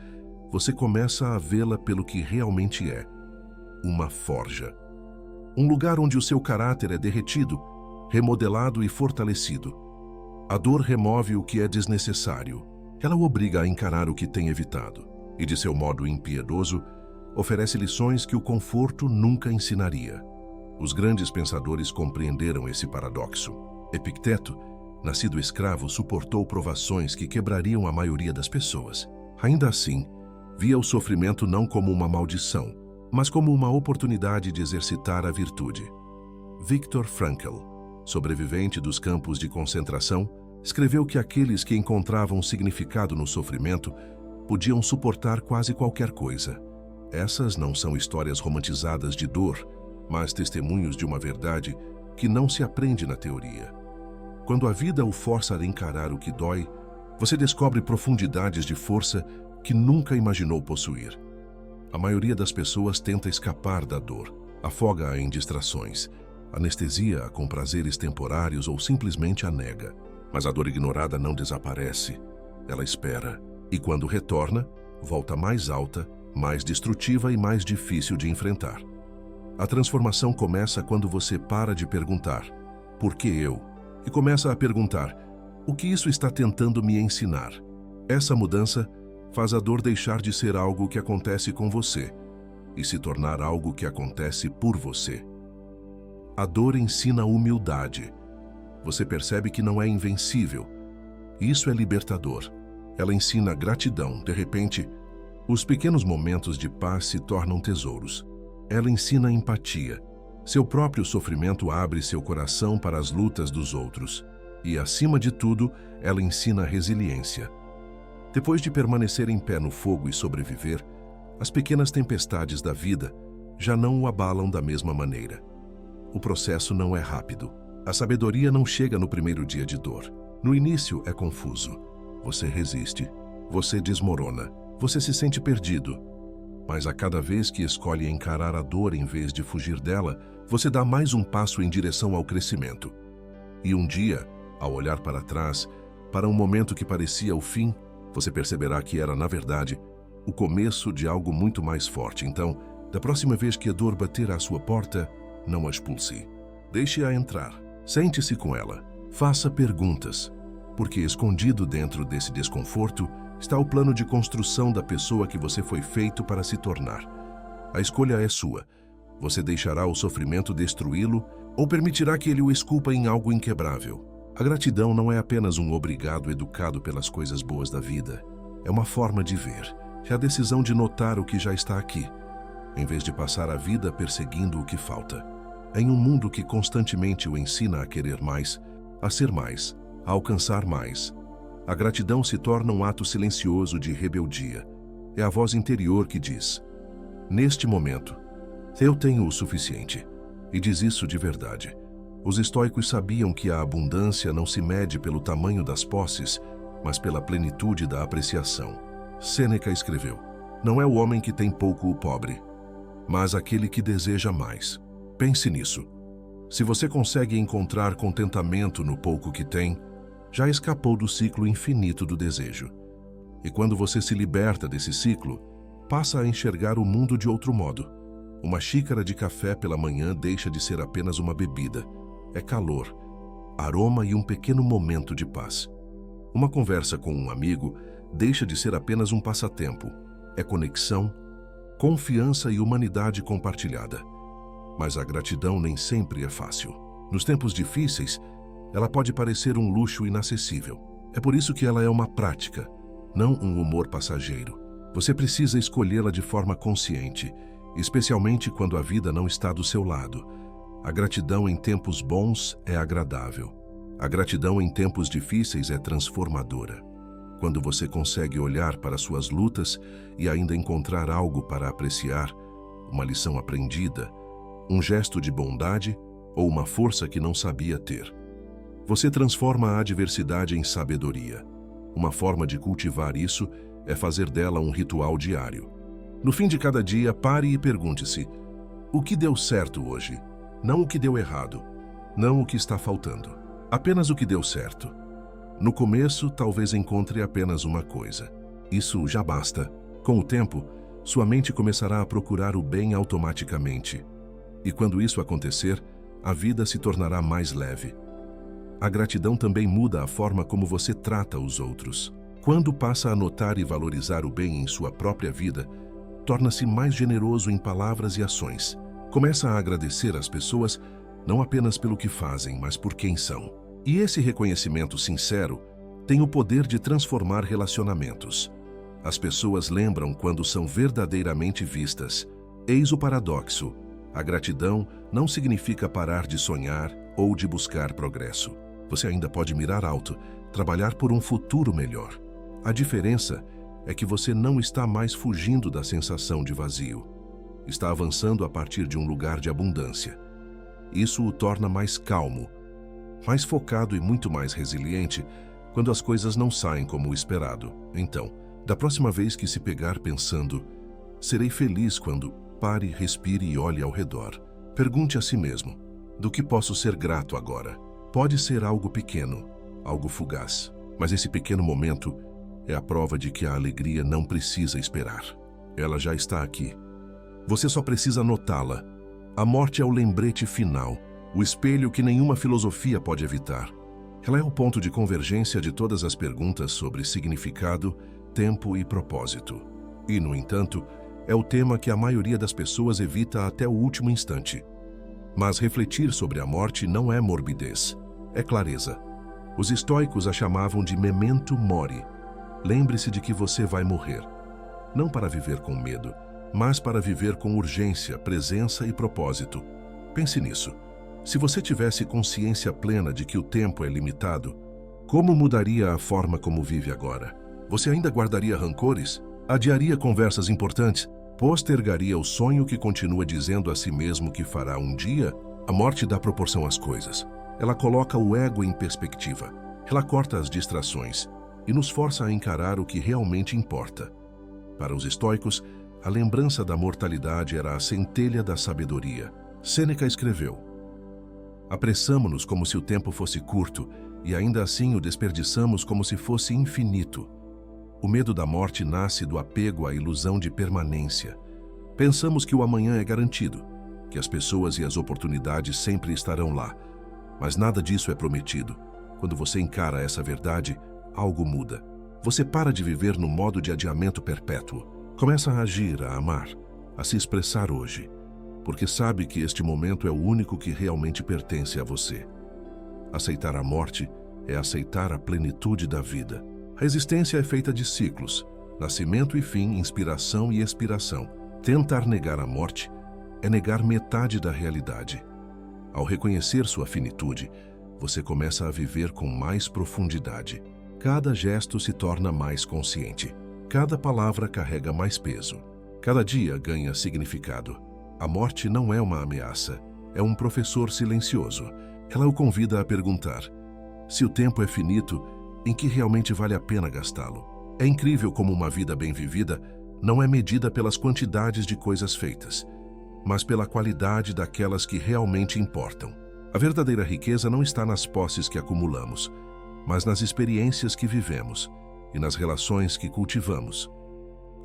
você começa a vê-la pelo que realmente é: uma forja. Um lugar onde o seu caráter é derretido, remodelado e fortalecido. A dor remove o que é desnecessário. Ela o obriga a encarar o que tem evitado. E, de seu modo impiedoso, oferece lições que o conforto nunca ensinaria. Os grandes pensadores compreenderam esse paradoxo. Epicteto, nascido escravo, suportou provações que quebrariam a maioria das pessoas. Ainda assim, via o sofrimento não como uma maldição, mas como uma oportunidade de exercitar a virtude. Viktor Frankl, sobrevivente dos campos de concentração, escreveu que aqueles que encontravam significado no sofrimento podiam suportar quase qualquer coisa. Essas não são histórias romantizadas de dor, mas testemunhos de uma verdade que não se aprende na teoria. Quando a vida o força a encarar o que dói, você descobre profundidades de força que nunca imaginou possuir. A maioria das pessoas tenta escapar da dor, afoga-a em distrações, anestesia-a com prazeres temporários ou simplesmente a nega. Mas a dor ignorada não desaparece, ela espera, e quando retorna, volta mais alta, mais destrutiva e mais difícil de enfrentar. A transformação começa quando você para de perguntar: por que eu? E começa a perguntar: o que isso está tentando me ensinar? Essa mudança faz a dor deixar de ser algo que acontece com você e se tornar algo que acontece por você. A dor ensina humildade. Você percebe que não é invencível. Isso é libertador. Ela ensina gratidão. De repente, os pequenos momentos de paz se tornam tesouros. Ela ensina empatia. Seu próprio sofrimento abre seu coração para as lutas dos outros. E, acima de tudo, ela ensina resiliência. Depois de permanecer em pé no fogo e sobreviver, as pequenas tempestades da vida já não o abalam da mesma maneira. O processo não é rápido. A sabedoria não chega no primeiro dia de dor. No início é confuso. Você resiste, você desmorona, você se sente perdido. Mas a cada vez que escolhe encarar a dor em vez de fugir dela, você dá mais um passo em direção ao crescimento. E um dia, ao olhar para trás, para um momento que parecia o fim, você perceberá que era, na verdade, o começo de algo muito mais forte. Então, da próxima vez que a dor bater à sua porta, não a expulse. Deixe-a entrar. Sente-se com ela. Faça perguntas. Porque escondido dentro desse desconforto está o plano de construção da pessoa que você foi feito para se tornar. A escolha é sua. Você deixará o sofrimento destruí-lo Ou permitirá que ele o esculpa em algo inquebrável? A gratidão não é apenas um obrigado educado pelas coisas boas da vida. É uma forma de ver. É a decisão de notar o que já está aqui, em vez de passar a vida perseguindo o que falta. Em um mundo que constantemente o ensina a querer mais, a ser mais, a alcançar mais, a gratidão se torna um ato silencioso de rebeldia. É a voz interior que diz: neste momento, eu tenho o suficiente. E diz isso de verdade. Os estoicos sabiam que a abundância não se mede pelo tamanho das posses, mas pela plenitude da apreciação. Sêneca escreveu: não é o homem que tem pouco o pobre, mas aquele que deseja mais. Pense nisso. Se você consegue encontrar contentamento no pouco que tem, já escapou do ciclo infinito do desejo. E quando você se liberta desse ciclo, passa a enxergar o mundo de outro modo. Uma xícara de café pela manhã deixa de ser apenas uma bebida. É calor, aroma e um pequeno momento de paz. Uma conversa com um amigo deixa de ser apenas um passatempo. É conexão, confiança e humanidade compartilhada. Mas a gratidão nem sempre é fácil. Nos tempos difíceis, ela pode parecer um luxo inacessível. É por isso que ela é uma prática, não um humor passageiro. Você precisa escolhê-la de forma consciente, especialmente quando a vida não está do seu lado. A gratidão em tempos bons é agradável. A gratidão em tempos difíceis é transformadora. Quando você consegue olhar para suas lutas e ainda encontrar algo para apreciar, uma lição aprendida, um gesto de bondade ou uma força que não sabia ter. Você transforma a adversidade em sabedoria. Uma forma de cultivar isso é fazer dela um ritual diário. No fim de cada dia, pare e pergunte-se: o que deu certo hoje? Não o que deu errado, não o que está faltando. Apenas o que deu certo. No começo, talvez encontre apenas uma coisa. Isso já basta. Com o tempo, sua mente começará a procurar o bem automaticamente. E quando isso acontecer, a vida se tornará mais leve. A gratidão também muda a forma como você trata os outros. Quando passa a notar e valorizar o bem em sua própria vida, torna-se mais generoso em palavras e ações. Começa a agradecer às pessoas não apenas pelo que fazem, mas por quem são. E esse reconhecimento sincero tem o poder de transformar relacionamentos. As pessoas lembram quando são verdadeiramente vistas. Eis o paradoxo. A gratidão não significa parar de sonhar ou de buscar progresso. Você ainda pode mirar alto, trabalhar por um futuro melhor. A diferença é que você não está mais fugindo da sensação de vazio. Está avançando a partir de um lugar de abundância. Isso o torna mais calmo, mais focado e muito mais resiliente quando as coisas não saem como o esperado. Então, da próxima vez que se pegar pensando, serei feliz quando, pare, respire e olhe ao redor. Pergunte a si mesmo: do que posso ser grato agora? Pode ser algo pequeno, algo fugaz, mas esse pequeno momento é a prova de que a alegria não precisa esperar. Ela já está aqui. Você só precisa notá-la. A morte é o lembrete final, o espelho que nenhuma filosofia pode evitar. Ela é o ponto de convergência de todas as perguntas sobre significado, tempo e propósito. E, no entanto, é o tema que a maioria das pessoas evita até o último instante. Mas refletir sobre a morte não é morbidez, é clareza. Os estoicos a chamavam de memento mori. Lembre-se de que você vai morrer. Não para viver com medo, mas para viver com urgência, presença e propósito. Pense nisso. Se você tivesse consciência plena de que o tempo é limitado, como mudaria a forma como vive agora? Você ainda guardaria rancores? Adiaria conversas importantes? Postergaria o sonho que continua dizendo a si mesmo que fará um dia? A morte dá proporção às coisas. Ela coloca o ego em perspectiva. Ela corta as distrações e nos força a encarar o que realmente importa. Para os estoicos, a lembrança da mortalidade era a centelha da sabedoria. Sêneca escreveu: apressamo-nos como se o tempo fosse curto e ainda assim o desperdiçamos como se fosse infinito. O medo da morte nasce do apego à ilusão de permanência. Pensamos que o amanhã é garantido, que as pessoas e as oportunidades sempre estarão lá. Mas nada disso é prometido. Quando você encara essa verdade, algo muda. Você para de viver no modo de adiamento perpétuo. Começa a agir, a amar, a se expressar hoje. porque sabe que este momento é o único que realmente pertence a você. Aceitar a morte é aceitar a plenitude da vida. A existência é feita de ciclos, nascimento e fim, inspiração e expiração. Tentar negar a morte é negar metade da realidade. Ao reconhecer sua finitude, você começa a viver com mais profundidade. Cada gesto se torna mais consciente. Cada palavra carrega mais peso. Cada dia ganha significado. A morte não é uma ameaça, é um professor silencioso. Ela o convida a perguntar: se o tempo é finito, em que realmente vale a pena gastá-lo? É incrível como uma vida bem vivida não é medida pelas quantidades de coisas feitas, mas pela qualidade daquelas que realmente importam. A verdadeira riqueza não está nas posses que acumulamos, mas nas experiências que vivemos e nas relações que cultivamos.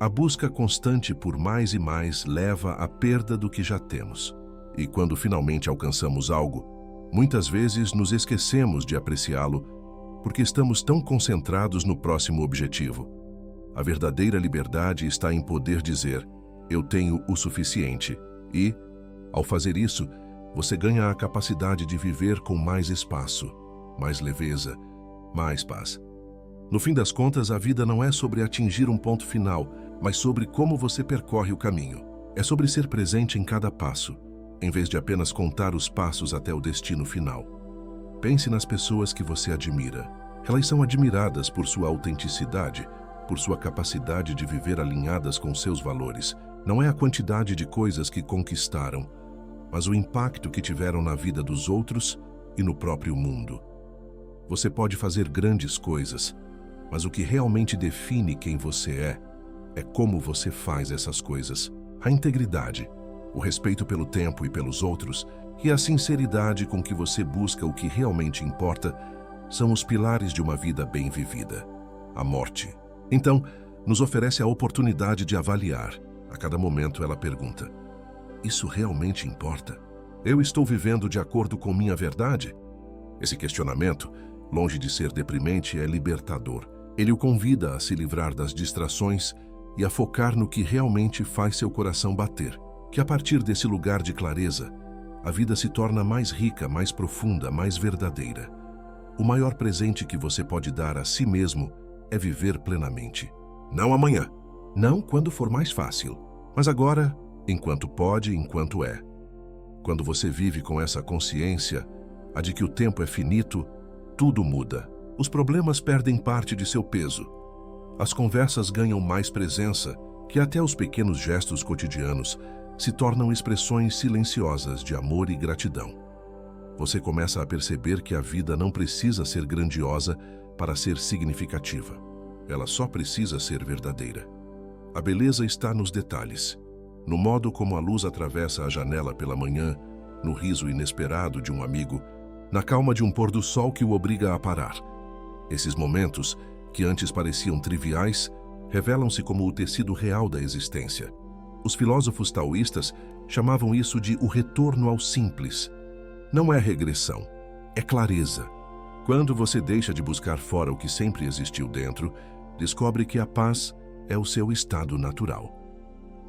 A busca constante por mais e mais leva à perda do que já temos. E quando finalmente alcançamos algo, muitas vezes nos esquecemos de apreciá-lo porque estamos tão concentrados no próximo objetivo. A verdadeira liberdade está em poder dizer: eu tenho o suficiente. E, ao fazer isso, você ganha a capacidade de viver com mais espaço, mais leveza, mais paz. No fim das contas, a vida não é sobre atingir um ponto final, mas sobre como você percorre o caminho. É sobre ser presente em cada passo, em vez de apenas contar os passos até o destino final. Pense nas pessoas que você admira. Elas são admiradas por sua autenticidade, por sua capacidade de viver alinhadas com seus valores. Não é a quantidade de coisas que conquistaram, mas o impacto que tiveram na vida dos outros e no próprio mundo. Você pode fazer grandes coisas, mas o que realmente define quem você é como você faz essas coisas. A integridade, o respeito pelo tempo e pelos outros e a sinceridade com que você busca o que realmente importa são os pilares de uma vida bem vivida. A morte, então, nos oferece a oportunidade de avaliar. A cada momento ela pergunta: isso realmente importa? Eu estou vivendo de acordo com minha verdade? Esse questionamento, longe de ser deprimente, é libertador. Ele o convida a se livrar das distrações e a focar no que realmente faz seu coração bater. Que a partir desse lugar de clareza, a vida se torna mais rica, mais profunda, mais verdadeira. O maior presente que você pode dar a si mesmo é viver plenamente. Não amanhã, não quando for mais fácil, mas agora, enquanto pode, enquanto é. Quando você vive com essa consciência, a de que o tempo é finito, tudo muda. Os problemas perdem parte de seu peso. As conversas ganham mais presença, que até os pequenos gestos cotidianos se tornam expressões silenciosas de amor e gratidão. Você começa a perceber que a vida não precisa ser grandiosa para ser significativa. Ela só precisa ser verdadeira. A beleza está nos detalhes, no modo como a luz atravessa a janela pela manhã, no riso inesperado de um amigo, na calma de um pôr do sol que o obriga a parar. Esses momentos, que antes pareciam triviais, revelam-se como o tecido real da existência. Os filósofos taoístas chamavam isso de o retorno ao simples. Não é regressão, é clareza. Quando você deixa de buscar fora o que sempre existiu dentro, descobre que a paz é o seu estado natural.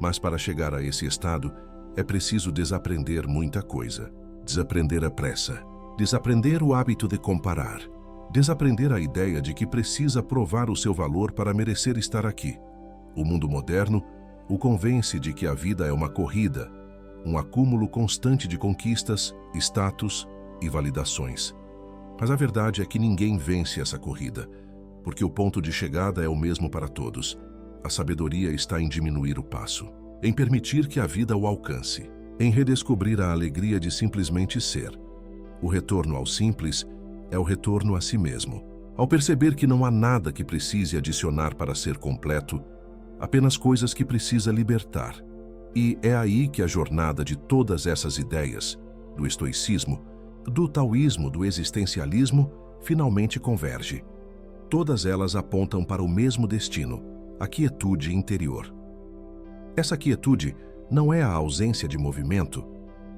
Mas para chegar a esse estado, é preciso desaprender muita coisa. Desaprender a pressa, desaprender o hábito de comparar, desaprender a ideia de que precisa provar o seu valor para merecer estar aqui. O mundo moderno o convence de que a vida é uma corrida, um acúmulo constante de conquistas, status e validações. Mas a verdade é que ninguém vence essa corrida, porque o ponto de chegada é o mesmo para todos. A sabedoria está em diminuir o passo, em permitir que a vida o alcance, em redescobrir a alegria de simplesmente ser. O retorno ao simples é o retorno a si mesmo. Ao perceber que não há nada que precise adicionar para ser completo, apenas coisas que precisa libertar. E é aí que a jornada de todas essas ideias, do estoicismo, do taoísmo, do existencialismo, finalmente converge. Todas elas apontam para o mesmo destino, a quietude interior. Essa quietude não é a ausência de movimento,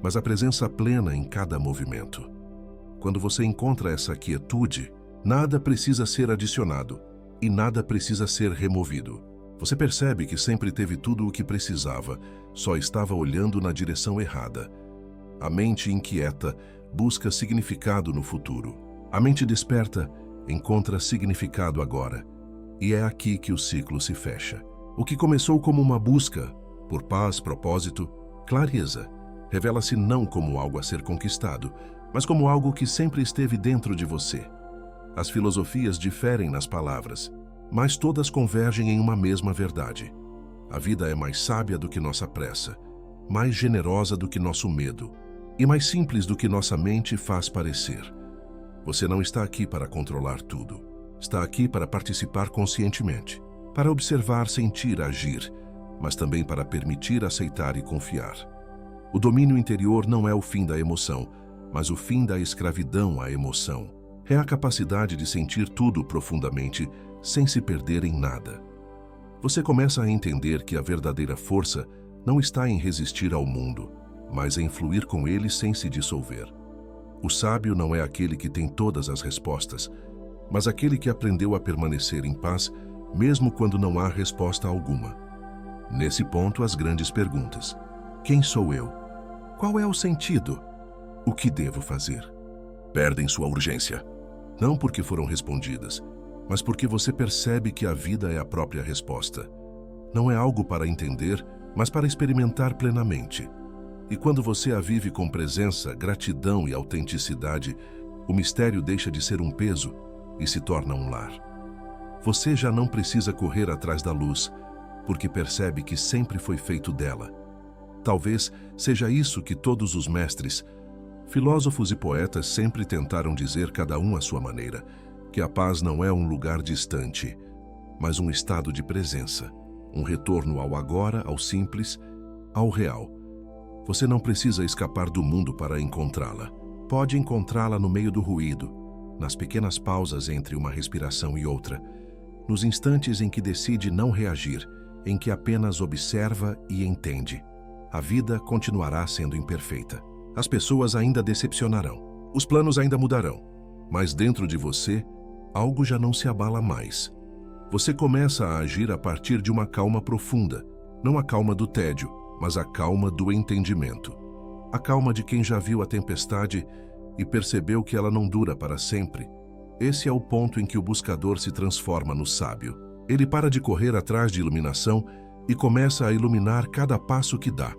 mas a presença plena em cada movimento. Quando você encontra essa quietude, nada precisa ser adicionado e nada precisa ser removido. Você percebe que sempre teve tudo o que precisava, só estava olhando na direção errada. A mente inquieta busca significado no futuro. A mente desperta encontra significado agora. E é aqui que o ciclo se fecha. O que começou como uma busca por paz, propósito, clareza, revela-se não como algo a ser conquistado, mas como algo que sempre esteve dentro de você. As filosofias diferem nas palavras, mas todas convergem em uma mesma verdade. A vida é mais sábia do que nossa pressa, mais generosa do que nosso medo e mais simples do que nossa mente faz parecer. Você não está aqui para controlar tudo. Está aqui para participar conscientemente, para observar, sentir, agir, mas também para permitir, aceitar e confiar. O domínio interior não é o fim da emoção, mas o fim da escravidão à emoção. É a capacidade de sentir tudo profundamente, sem se perder em nada. Você começa a entender que a verdadeira força não está em resistir ao mundo, mas em fluir com ele sem se dissolver. O sábio não é aquele que tem todas as respostas, mas aquele que aprendeu a permanecer em paz, mesmo quando não há resposta alguma. Nesse ponto, as grandes perguntas: quem sou eu? Qual é o sentido? O que devo fazer? Perdem sua urgência. Não porque foram respondidas, mas porque você percebe que a vida é a própria resposta. Não é algo para entender, mas para experimentar plenamente. E quando você a vive com presença, gratidão e autenticidade, o mistério deixa de ser um peso e se torna um lar. Você já não precisa correr atrás da luz, porque percebe que sempre foi feito dela. Talvez seja isso que todos os mestres, filósofos e poetas sempre tentaram dizer, cada um à sua maneira, que a paz não é um lugar distante, mas um estado de presença, um retorno ao agora, ao simples, ao real. Você não precisa escapar do mundo para encontrá-la. Pode encontrá-la no meio do ruído, nas pequenas pausas entre uma respiração e outra, nos instantes em que decide não reagir, em que apenas observa e entende. A vida continuará sendo imperfeita. As pessoas ainda decepcionarão. Os planos ainda mudarão. Mas dentro de você, algo já não se abala mais. Você começa a agir a partir de uma calma profunda, não a calma do tédio, mas a calma do entendimento. A calma de quem já viu a tempestade e percebeu que ela não dura para sempre. Esse é o ponto em que o buscador se transforma no sábio. Ele para de correr atrás de iluminação e começa a iluminar cada passo que dá.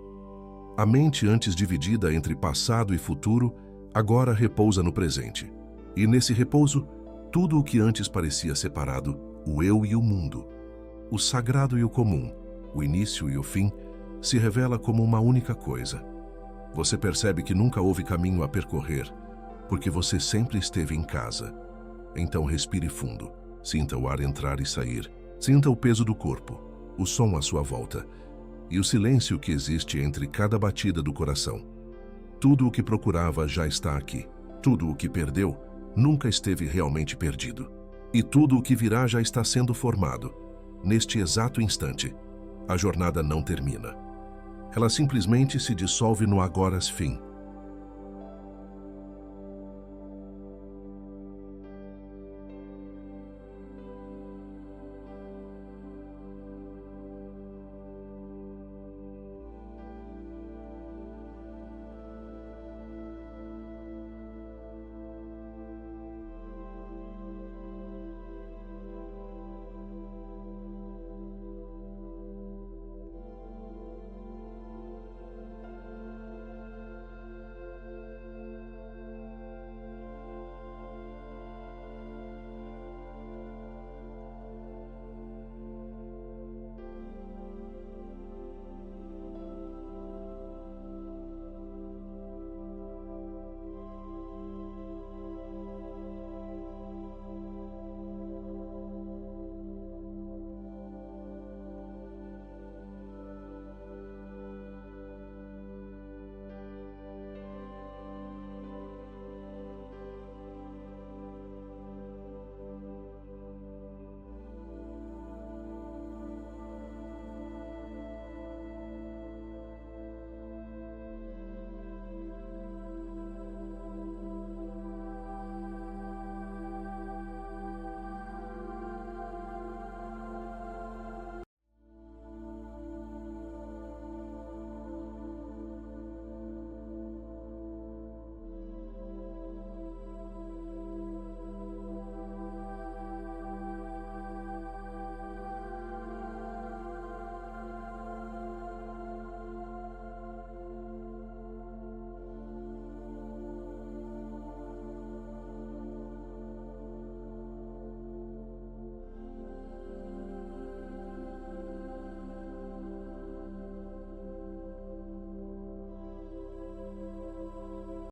A mente, antes dividida entre passado e futuro, agora repousa no presente. E nesse repouso, tudo o que antes parecia separado, o eu e o mundo, o sagrado e o comum, o início e o fim, se revela como uma única coisa. Você percebe que nunca houve caminho a percorrer, porque você sempre esteve em casa. Então respire fundo, sinta o ar entrar e sair, sinta o peso do corpo, o som à sua volta e o silêncio que existe entre cada batida do coração. Tudo o que procurava já está aqui. Tudo o que perdeu nunca esteve realmente perdido. E tudo o que virá já está sendo formado. Neste exato instante, a jornada não termina. Ela simplesmente se dissolve no agora fim.